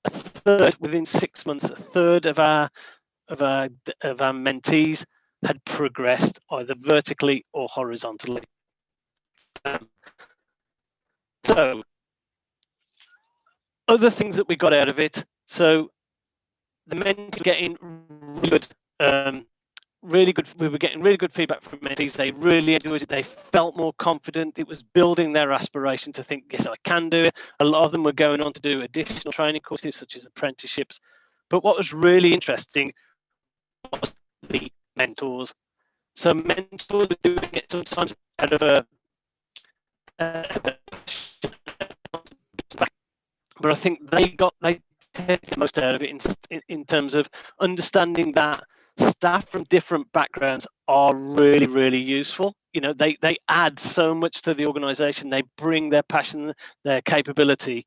a third, within 6 months, a third of our mentees had progressed either vertically or horizontally. So other things that we got out of it. So the mentees were getting really good. We were getting really good feedback from mentees. They really enjoyed it. They felt more confident. It was building their aspiration to think, yes, I can do it. A lot of them were going on to do additional training courses, such as apprenticeships. But what was really interesting was the mentors. So mentors were doing it sometimes out of but I think they take the most out of it in terms of understanding that staff from different backgrounds are really, really useful. They add so much to the organization. They bring their passion, their capability.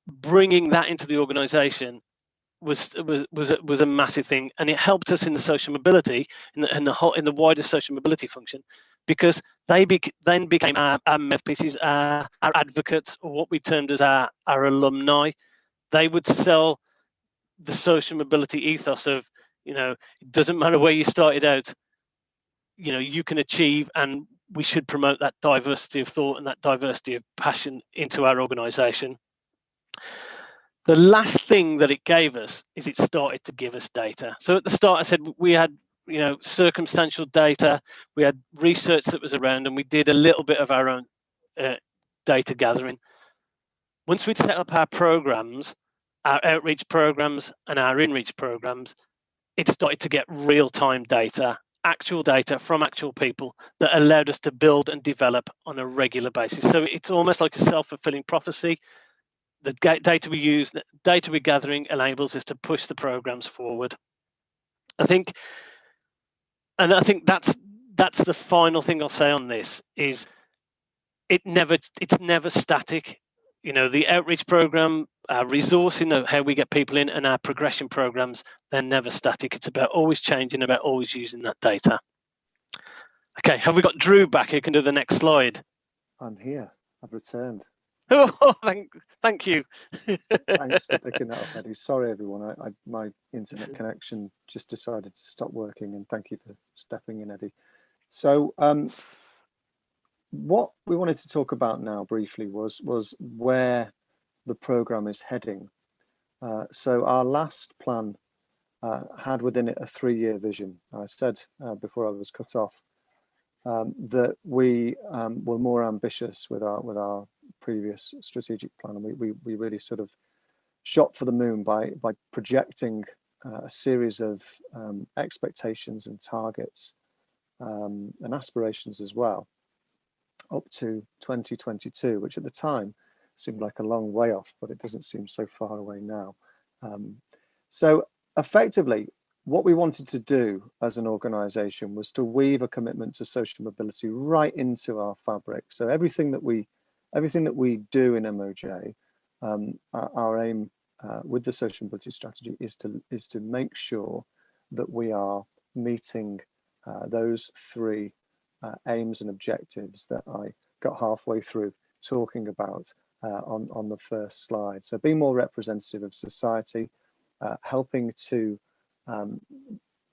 Bringing that into the organization was a massive thing, and it helped us in the social mobility in the wider social mobility function, because they then became our mouthpieces, our advocates, or what we termed as our alumni. They would sell the social mobility ethos of, it doesn't matter where you started out, you can achieve, and we should promote that diversity of thought and that diversity of passion into our organization. The last thing that it gave us is it started to give us data. So at the start, I said we had, circumstantial data, we had research that was around, and we did a little bit of our own data gathering. Once we'd set up our programs, our outreach programs and our inreach programs, it started to get real-time data, actual data from actual people that allowed us to build and develop on a regular basis. So it's almost like a self-fulfilling prophecy. The data we use, the data we're gathering, enables us to push the programs forward. I think that's the final thing I'll say on this is it's never static. The outreach program, our resourcing, how we get people in, and our progression programs, they're never static. It's about always changing, about always using that data. Okay, have we got Drew back who can do the next slide? I'm here. I've returned. Oh, thank you. Thanks for picking that up, Eddie. Sorry, everyone. My internet connection just decided to stop working, and thank you for stepping in, Eddie. So what we wanted to talk about now briefly was where the program is heading. So our last plan had within it a 3-year vision. I said before I was cut off that we were more ambitious with our previous strategic plan, and we really sort of shot for the moon by projecting a series of expectations and targets and aspirations as well, up to 2022, which at the time seemed like a long way off, but it doesn't seem so far away now. So effectively, what we wanted to do as an organisation was to weave a commitment to social mobility right into our fabric. So everything that we do in MOJ, our aim with the social mobility strategy is to make sure that we are meeting those three aims and objectives that I got halfway through talking about on the first slide. So being more representative of society, helping to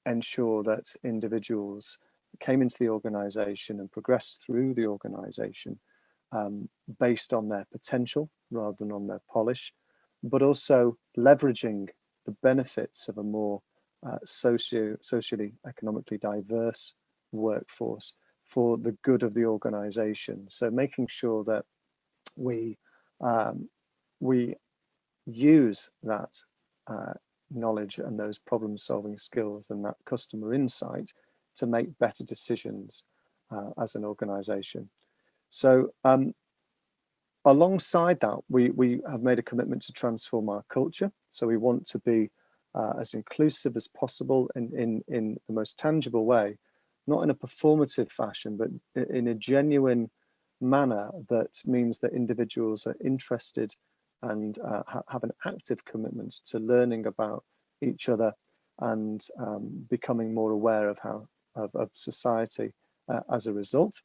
ensure that individuals came into the organisation and progressed through the organisation based on their potential rather than on their polish, but also leveraging the benefits of a more socially, economically diverse workforce for the good of the organisation. So making sure that we use that knowledge and those problem-solving skills and that customer insight to make better decisions as an organisation. So alongside that, we have made a commitment to transform our culture. So we want to be as inclusive as possible in the most tangible way, not in a performative fashion, but in a genuine manner that means that individuals are interested and have an active commitment to learning about each other and becoming more aware of society as a result.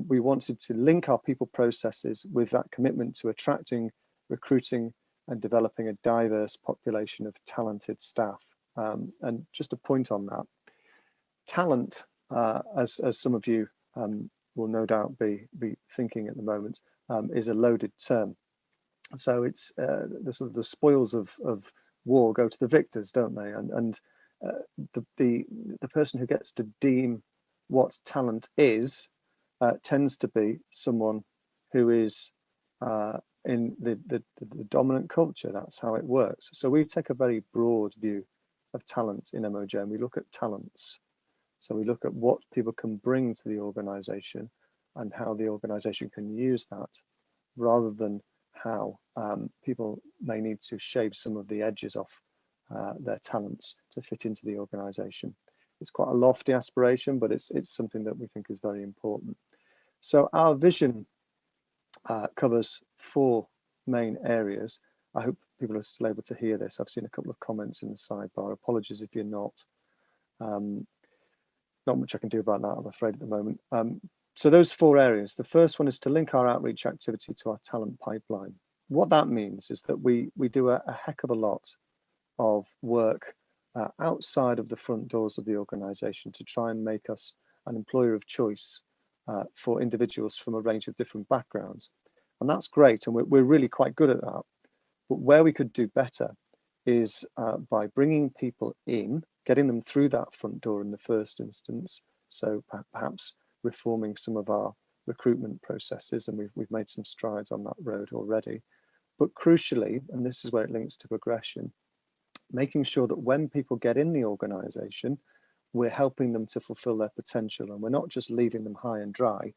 We wanted to link our people processes with that commitment to attracting, recruiting and developing a diverse population of talented staff. And just a point on that, talent, as some of you will no doubt be thinking at the moment, is a loaded term. So it's the spoils of war go to the victors, don't they? And the person who gets to deem what talent is tends to be someone who is in the dominant culture. That's how it works. So we take a very broad view of talent in MOJ, and we look at talents. So we look at what people can bring to the organisation and how the organisation can use that, rather than how people may need to shave some of the edges off their talents to fit into the organisation. It's quite a lofty aspiration, but it's something that we think is very important. So our vision covers 4 main areas. I hope people are still able to hear this. I've seen a couple of comments in the sidebar. Apologies if you're not. Not much I can do about that, I'm afraid, at the moment. So those 4 areas. The first one is to link our outreach activity to our talent pipeline. What that means is that we do a heck of a lot of work outside of the front doors of the organisation to try and make us an employer of choice for individuals from a range of different backgrounds. And that's great, and we're really quite good at that. But where we could do better is by bringing people in, getting them through that front door in the first instance. So perhaps reforming some of our recruitment processes, and we've made some strides on that road already. But crucially, and this is where it links to progression, making sure that when people get in the organisation, we're helping them to fulfil their potential, and we're not just leaving them high and dry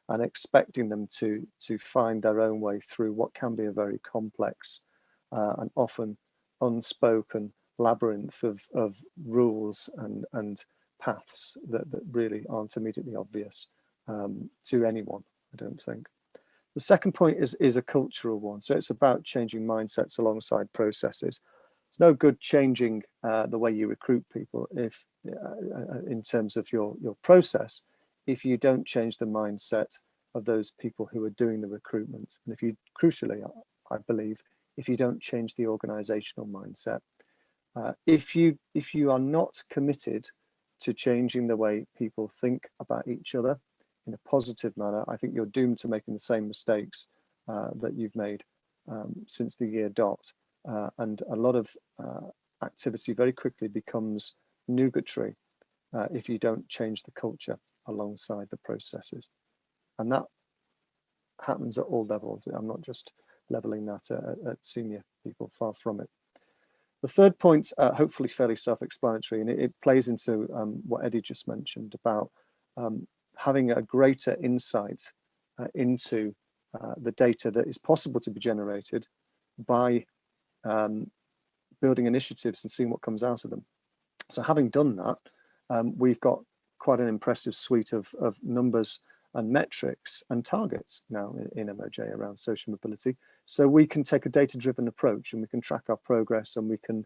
and expecting them to find their own way through what can be a very complex and often unspoken labyrinth of rules and paths that really aren't immediately obvious to anyone, I don't think. The second point is a cultural one. So it's about changing mindsets alongside processes. It's no good changing the way you recruit people if, in terms of your process, if you don't change the mindset of those people who are doing the recruitment. And if you, crucially, I believe, if you don't change the organizational mindset. If you are not committed to changing the way people think about each other in a positive manner, I think you're doomed to making the same mistakes that you've made since the year dot. And a lot of activity very quickly becomes nugatory if you don't change the culture alongside the processes. And that happens at all levels. I'm not just levelling that at senior people, far from it. The third point, hopefully fairly self-explanatory, and it plays into what Eddie just mentioned about having a greater insight into the data that is possible to be generated by building initiatives and seeing what comes out of them. So having done that, we've got quite an impressive suite of numbers and metrics and targets now in MOJ around social mobility. So we can take a data-driven approach and we can track our progress and we can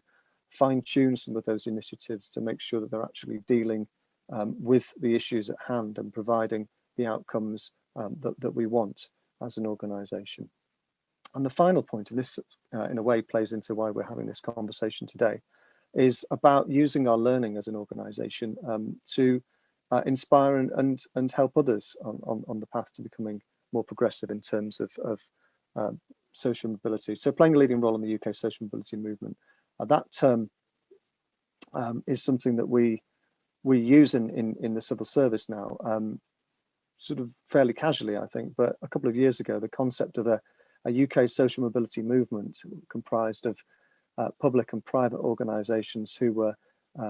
fine-tune some of those initiatives to make sure that they're actually dealing with the issues at hand and providing the outcomes that we want as an organisation. And the final point, and this in a way plays into why we're having this conversation today, is about using our learning as an organisation to inspire and help others on the path to becoming more progressive in terms of social mobility. So playing a leading role in the UK social mobility movement. That term is something that we use in the civil service now, sort of fairly casually, I think. But a couple of years ago, the concept of a UK social mobility movement comprised of public and private organisations who were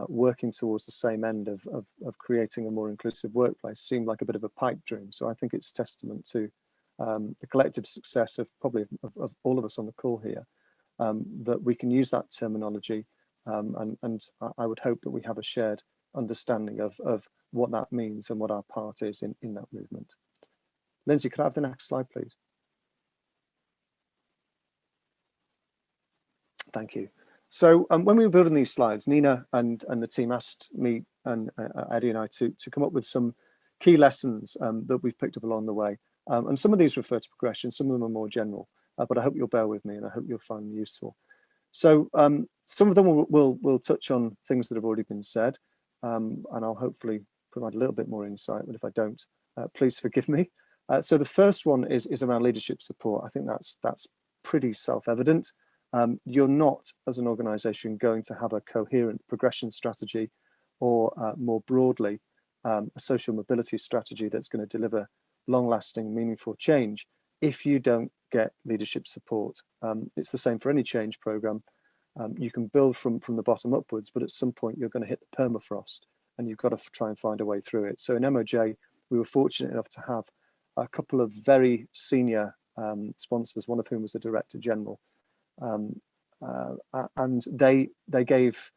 working towards the same end of creating a more inclusive workplace seemed like a bit of a pipe dream. So I think it's testament to the collective success of probably of all of us on the call here, that we can use that terminology, and I would hope that we have a shared understanding of what that means and what our part is in that movement. Lindsay, could I have the next slide, please? Thank you. So when we were building these slides, Nina and the team asked me and Eddie and I to come up with some key lessons that we've picked up along the way. And some of these refer to progression, some of them are more general, but I hope you'll bear with me and I hope you'll find them useful. So some of them will touch on things that have already been said, and I'll hopefully provide a little bit more insight, but if I don't, please forgive me. So the first one is around leadership support. I think that's pretty self-evident. You're not, as an organisation, going to have a coherent progression strategy or more broadly, a social mobility strategy that's going to deliver long-lasting, meaningful change if you don't get leadership support. It's the same for any change programme. You can build from the bottom upwards, but at some point you're going to hit the permafrost and you've got to try and find a way through it. So in MOJ, we were fortunate enough to have a couple of very senior sponsors, one of whom was a Director General. And they gave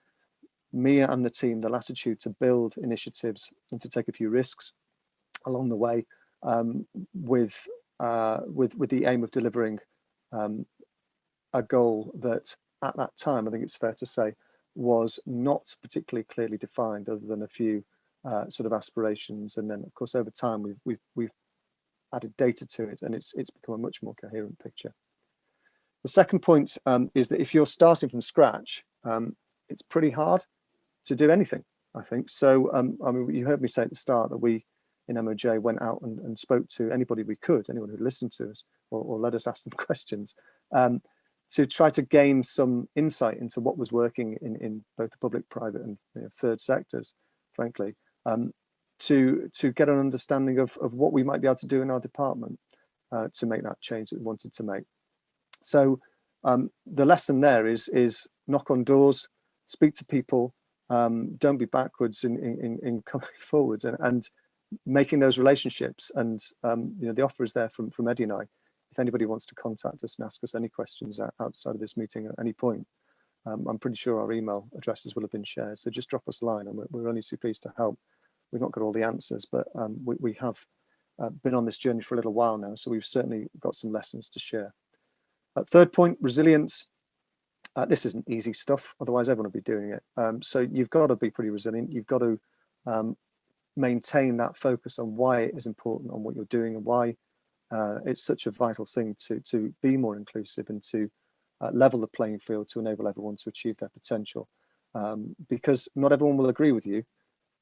me and the team the latitude to build initiatives and to take a few risks along the way, with the aim of delivering a goal that at that time, I think it's fair to say, was not particularly clearly defined, other than a few sort of aspirations. And then, of course, over time we've added data to it, and it's become a much more coherent picture. The second point is that if you're starting from scratch, it's pretty hard to do anything, I think. So, I mean, you heard me say at the start that we in MOJ went out and spoke to anybody we could, anyone who listened to us or let us ask them questions, to try to gain some insight into what was working in both the public, private and third sectors, frankly, to get an understanding of what we might be able to do in our department to make that change that we wanted to make. So the lesson there is knock on doors, speak to people, don't be backwards in coming forwards and making those relationships. And the offer is there from Eddie and I. If anybody wants to contact us and ask us any questions outside of this meeting at any point, I'm pretty sure our email addresses will have been shared. So just drop us a line, and we're only too pleased to help. We've not got all the answers, but we have been on this journey for a little while now, so we've certainly got some lessons to share. Third point, resilience. This isn't easy stuff, otherwise everyone would be doing it. So you've got to be pretty resilient. You've got to maintain that focus on why it is important on what you're doing and why it's such a vital thing to be more inclusive and to level the playing field to enable everyone to achieve their potential. Because not everyone will agree with you.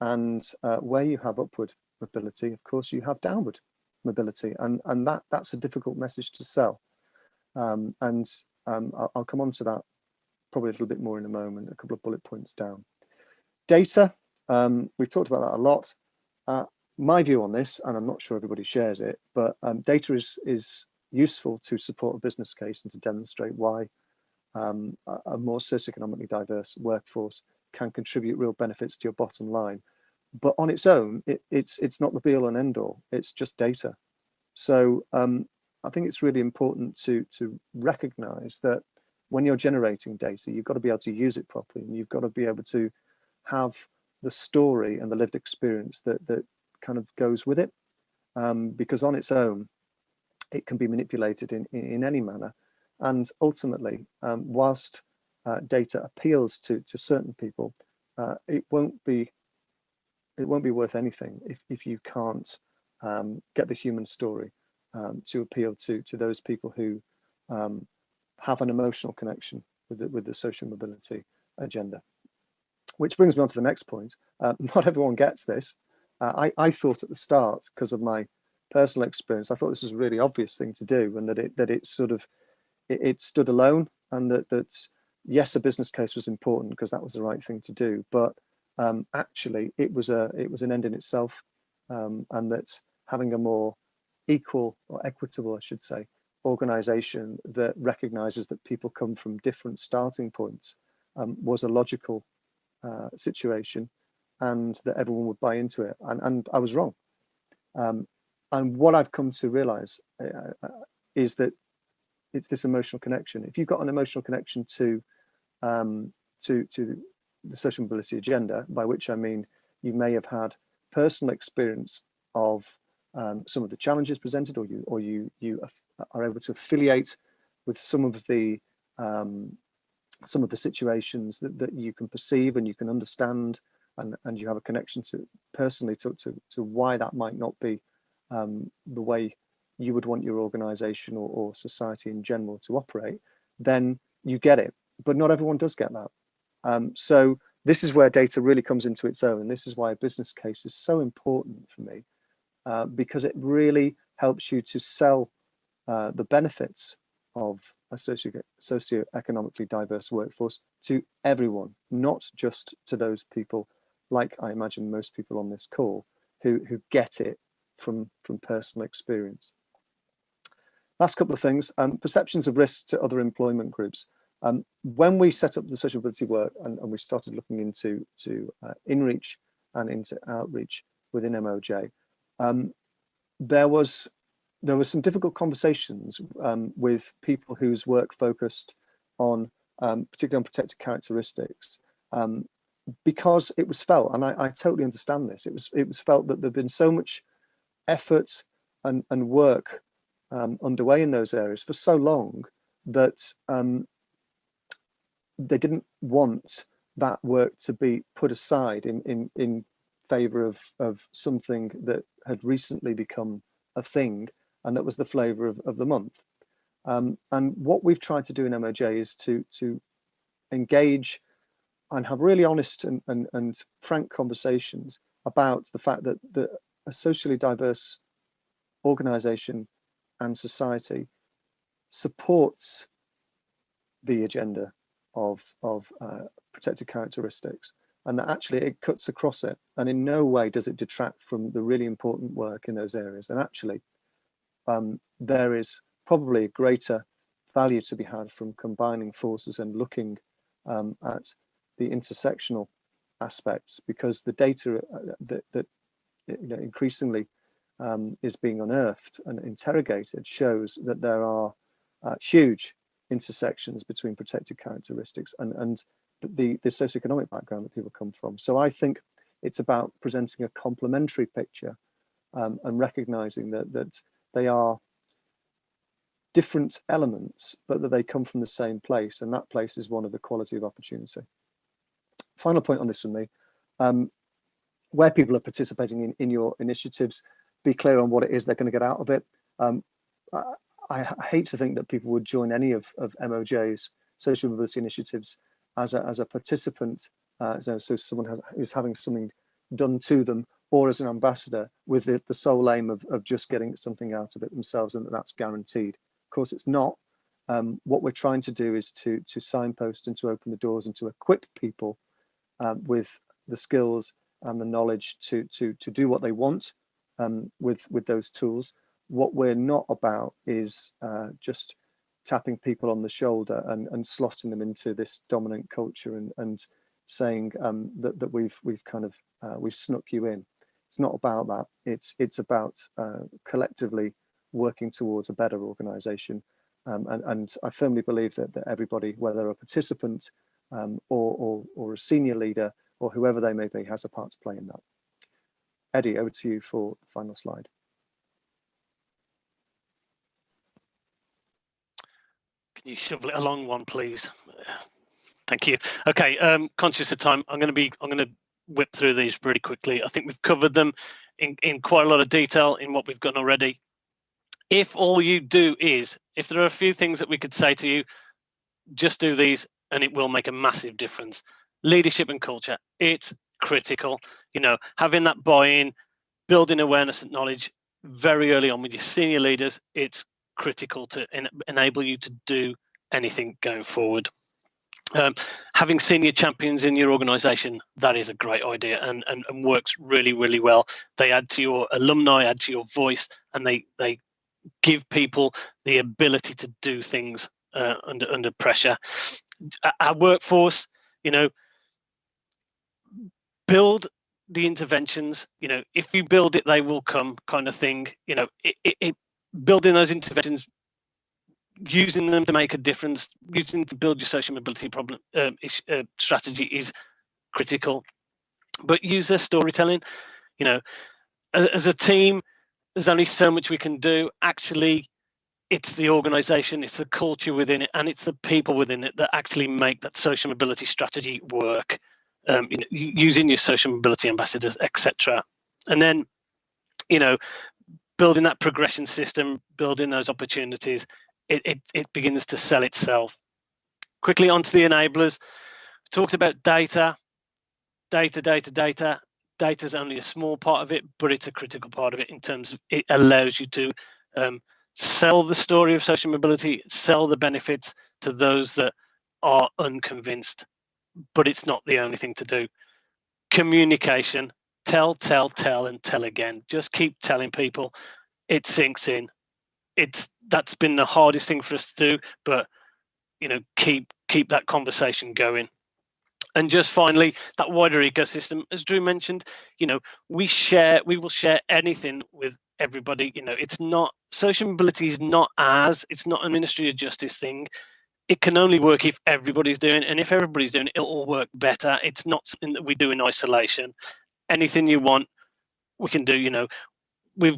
And where you have upward mobility, of course, you have downward mobility. And that's a difficult message to sell. I'll come on to that probably a little bit more in a moment, a couple of bullet points down. Data, we've talked about that a lot. My view on this, and I'm not sure everybody shares it, but data is useful to support a business case and to demonstrate why a more socioeconomically diverse workforce can contribute real benefits to your bottom line. But on its own, it's not the be all and end all. It's just data. So I think it's really important to recognize that when you're generating data, you've got to be able to use it properly, and you've got to be able to have the story and the lived experience that kind of goes with it, because on its own, it can be manipulated in any manner. And ultimately, whilst data appeals to certain people, it won't be worth anything if you can't get the human story to appeal to those people who have an emotional connection with the social mobility agenda. Which brings me on to the next point. Not everyone gets this. I thought at the start, because of my personal experience, I thought this was a really obvious thing to do, and that it sort of it stood alone, and that yes, a business case was important because that was the right thing to do, but actually it was an end in itself, and that having a more equal or equitable, I should say, organization that recognizes that people come from different starting points was a logical situation, and that everyone would buy into it. And I was wrong. And what I've come to realize is that it's this emotional connection. If you've got an emotional connection to the social mobility agenda, by which I mean you may have had personal experience of some of the challenges presented, or you are able to affiliate with some of the situations that you can perceive and you can understand, and you have a connection to personally to why that might not be the way you would want your organization or society in general to operate, then you get it. But not everyone does get that. So this is where data really comes into its own. And this is why a business case is so important for me, because it really helps you to sell the benefits of a socioeconomically diverse workforce to everyone, not just to those people, like I imagine most people on this call, who get it from personal experience. Last couple of things, perceptions of risk to other employment groups. When we set up the social mobility work and we started looking into inreach and into outreach within MOJ, there was some difficult conversations with people whose work focused on particularly on protected characteristics, because it was felt, and I totally understand this, it was felt that there'd been so much effort and work underway in those areas for so long that they didn't want that work to be put aside in favor of something that had recently become a thing, and that was the flavor of the month. And what we've tried to do in MOJ is to engage and have really honest and frank conversations about the fact that a socially diverse organization and society supports the agenda of protected characteristics, and that actually it cuts across it, and in no way does it detract from the really important work in those areas. And actually there is probably greater value to be had from combining forces and looking at the intersectional aspects, because the data that increasingly is being unearthed and interrogated shows that there are huge intersections between protected characteristics and the socioeconomic background that people come from. So I think it's about presenting a complementary picture and recognizing that they are different elements, but that they come from the same place, and that place is one of equality of opportunity. Final point on this from me, where people are participating in your initiatives, be clear on what it is they're going to get out of it. I hate to think that people would join any of MOJ's social mobility initiatives as a participant, so someone who's having something done to them, or as an ambassador with the sole aim of just getting something out of it themselves, and that's guaranteed. Of course, it's not. What we're trying to do is to signpost and to open the doors and to equip people with the skills and the knowledge to do what they want with those tools, what we're not about is just tapping people on the shoulder and slotting them into this dominant culture and saying that we've kind of we've snuck you in. It's not about that. It's about collectively working towards a better organisation, and I firmly believe that everybody, whether a participant or a senior leader or whoever they may be, has a part to play in that. Eddie, over to you for the final slide. Can you shovel it along one, please? Thank you. Okay, conscious of time, I'm going to whip through these pretty quickly. I think we've covered them in quite a lot of detail in what we've done already. If all you do is, if there are a few things that we could say to you, just do these and it will make a massive difference. Leadership and culture, it's critical. You know, having that buy-in, building awareness and knowledge very early on with your senior leaders, it's critical to enable you to do anything going forward. Having senior champions in your organization, that is a great idea and works really, really well. They add to your alumni, add to your voice, and they give people the ability to do things under pressure. Our workforce, you know, build the interventions. You know, if you build it, they will come, kind of thing. You know, building those interventions, using them to make a difference, using to build your social mobility problem strategy is critical. But use their storytelling. You know, as a team, there's only so much we can do. Actually, it's the organization, it's the culture within it, and it's the people within it that actually make that social mobility strategy work. You know, using your social mobility ambassadors, etc. And then, you know, building that progression system, building those opportunities, it begins to sell itself. Quickly onto the enablers. We talked about data. Data is only a small part of it, but it's a critical part of it in terms of it allows you to sell the story of social mobility, sell the benefits to those that are unconvinced, but it's not the only thing to do. Communication, tell, and tell again. Just keep telling people. It sinks in. That's been the hardest thing for us to do, but you know, keep that conversation going. And just finally, that wider ecosystem, as Drew mentioned, you know, we will share anything with everybody. You know, it's not, social mobility is not it's not a Ministry of Justice thing. It can only work if everybody's doing it, and if everybody's doing it, it'll all work better. It's not something that we do in isolation. Anything you want, we can do. You know, we've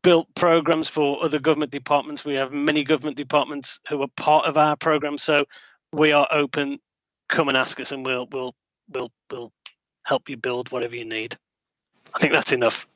built programs for other government departments. We have many government departments who are part of our program, so we are open. Come and ask us, and we'll help you build whatever you need. I think that's enough.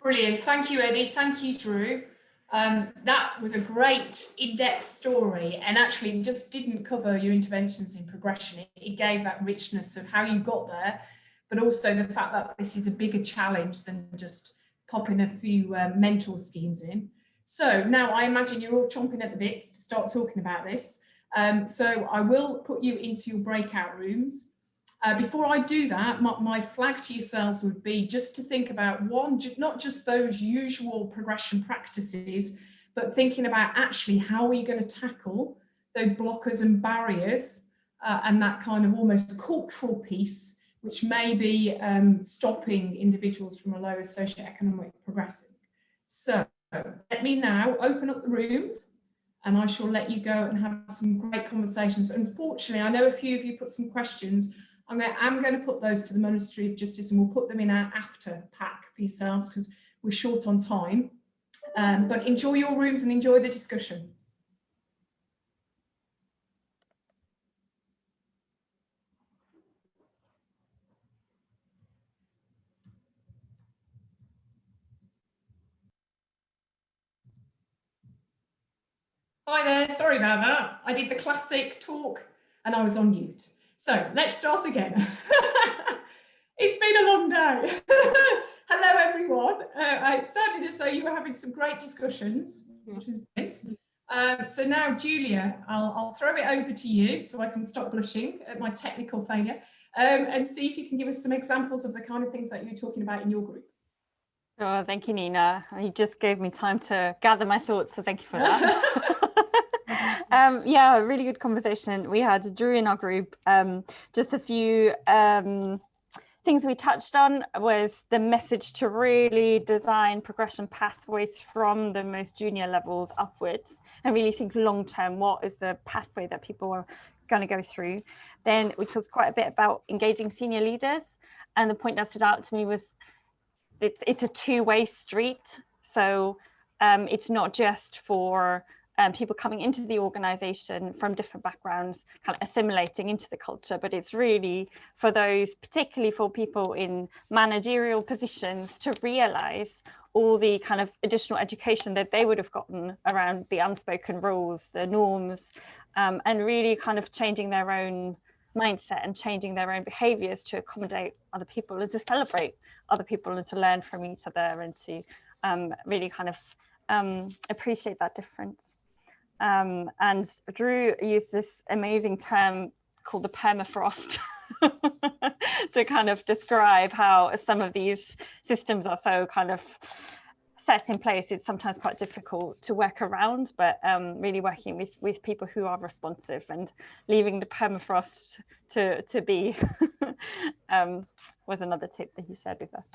Brilliant. Thank you, Eddie. Thank you, Drew. That was a great in-depth story, and actually just didn't cover your interventions in progression. It gave that richness of how you got there, but also the fact that this is a bigger challenge than just popping a few mentor schemes in. So now I imagine you're all chomping at the bits to start talking about this. So I will put you into your breakout rooms. Before I do that, my flag to yourselves would be just to think about one, not just those usual progression practices, but thinking about actually how are you going to tackle those blockers and barriers and that kind of almost cultural piece, which may be stopping individuals from a lower socioeconomic progressing. So let me now open up the rooms and I shall let you go and have some great conversations. Unfortunately, I know a few of you put some questions. I'm going to put those to the Ministry of Justice, and we'll put them in our after pack for yourselves because we're short on time. But enjoy your rooms and enjoy the discussion. Hi there, sorry about that. I did the classic talk and I was on mute. So let's start again. It's been a long day. Hello, everyone. It sounded as though you were having some great discussions, which was great. So now, Julia, I'll throw it over to you so I can stop blushing at my technical failure and see if you can give us some examples of the kind of things that you're talking about in your group. Oh, thank you, Nina. You just gave me time to gather my thoughts, so thank you for that. Yeah, really good conversation. We had Drew in our group. Just a few things we touched on was the message to really design progression pathways from the most junior levels upwards, and really think long term, what is the pathway that people are going to go through. Then we talked quite a bit about engaging senior leaders, and the point that stood out to me was it's a two-way street. So it's not just for people coming into the organization from different backgrounds, kind of assimilating into the culture, but it's really for those, particularly for people in managerial positions, to realize all the kind of additional education that they would have gotten around the unspoken rules, the norms, and really kind of changing their own mindset and changing their own behaviors to accommodate other people and to celebrate other people and to learn from each other and to really kind of appreciate that difference. And Drew used this amazing term called the permafrost to kind of describe how some of these systems are so kind of set in place. It's sometimes quite difficult to work around, but really working with people who are responsive and leaving the permafrost to be was another tip that you shared with us.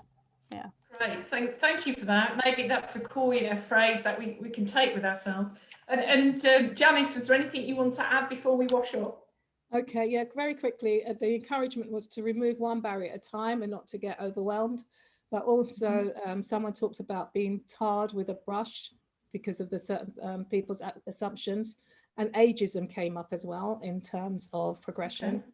Yeah. Great, thank you for that. Maybe that's a cool phrase that we can take with ourselves. And Janice, was there anything you want to add before we wash up? Okay, yeah, very quickly, the encouragement was to remove one barrier at a time and not to get overwhelmed. But also someone talked about being tarred with a brush because of the certain people's assumptions, and ageism came up as well in terms of progression. Okay.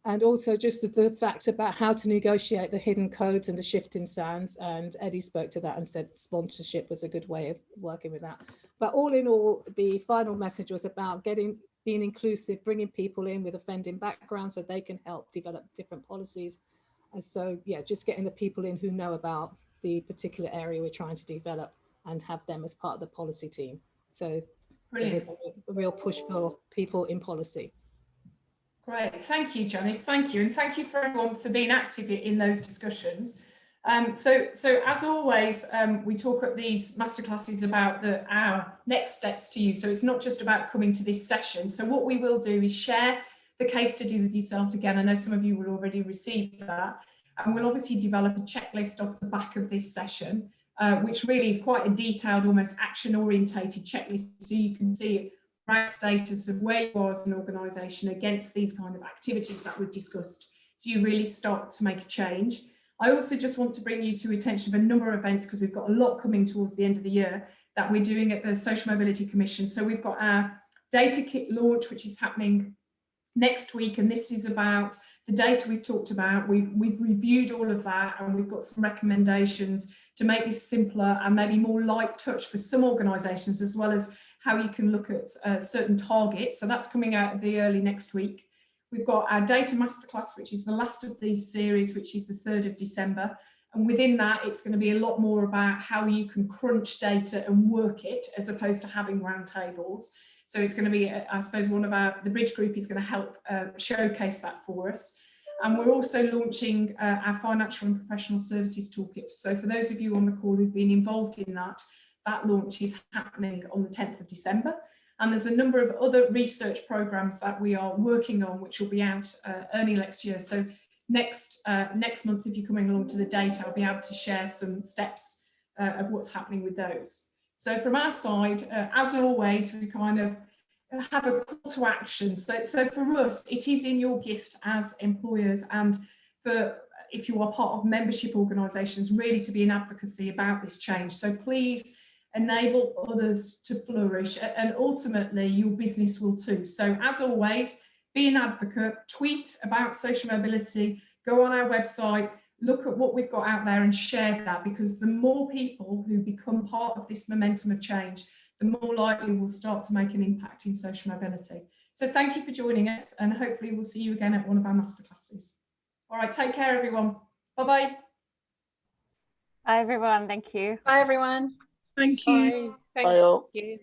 And also just the fact about how to negotiate the hidden codes and the shifting sands. And Eddie spoke to that and said sponsorship was a good way of working with that. But all in all, the final message was about being inclusive, bringing people in with offending backgrounds so they can help develop different policies. And so, yeah, just getting the people in who know about the particular area we're trying to develop and have them as part of the policy team. So there's a real push for people in policy. Great, thank you, Janice, thank you. And thank you for everyone for being active in those discussions. So as always, we talk at these masterclasses about our next steps to you. So it's not just about coming to this session. So what we will do is share the case study with yourselves again. I know some of you will already receive that. And we'll obviously develop a checklist off the back of this session, which really is quite a detailed, almost action-orientated checklist. So you can see right status of where you are as an organisation against these kind of activities that we've discussed. So you really start to make a change. I also just want to bring you to attention of a number of events, because we've got a lot coming towards the end of the year that we're doing at the Social Mobility Commission. So we've got our data kit launch, which is happening next week, and this is about the data we've talked about. We've reviewed all of that, and we've got some recommendations to make this simpler and maybe more light touch for some organisations, as well as how you can look at certain targets. So that's coming out of the early next week. We've got our data masterclass, which is the last of these series, which is the 3rd of December. And within that, it's going to be a lot more about how you can crunch data and work it, as opposed to having roundtables. So it's going to be, I suppose, the Bridge group is going to help showcase that for us. And we're also launching our financial and professional services toolkit. So for those of you on the call who've been involved in that launch is happening on the 10th of December. And there's a number of other research programs that we are working on, which will be out early next year. So next month, if you're coming along to the data, I'll be able to share some steps of what's happening with those. So from our side, as always, we kind of have a call to action. So for us, it is in your gift as employers, and for if you are part of membership organisations, really to be in advocacy about this change. So please enable others to flourish, and ultimately your business will too. So as always, be an advocate, tweet about social mobility, go on our website, look at what we've got out there and share that, because the more people who become part of this momentum of change, the more likely we'll start to make an impact in social mobility. So thank you for joining us, and hopefully we'll see you again at one of our masterclasses. All right, take care everyone. Bye-bye. Bye everyone, thank you. Bye everyone. Thank you. Bye. Bye all. Thank you.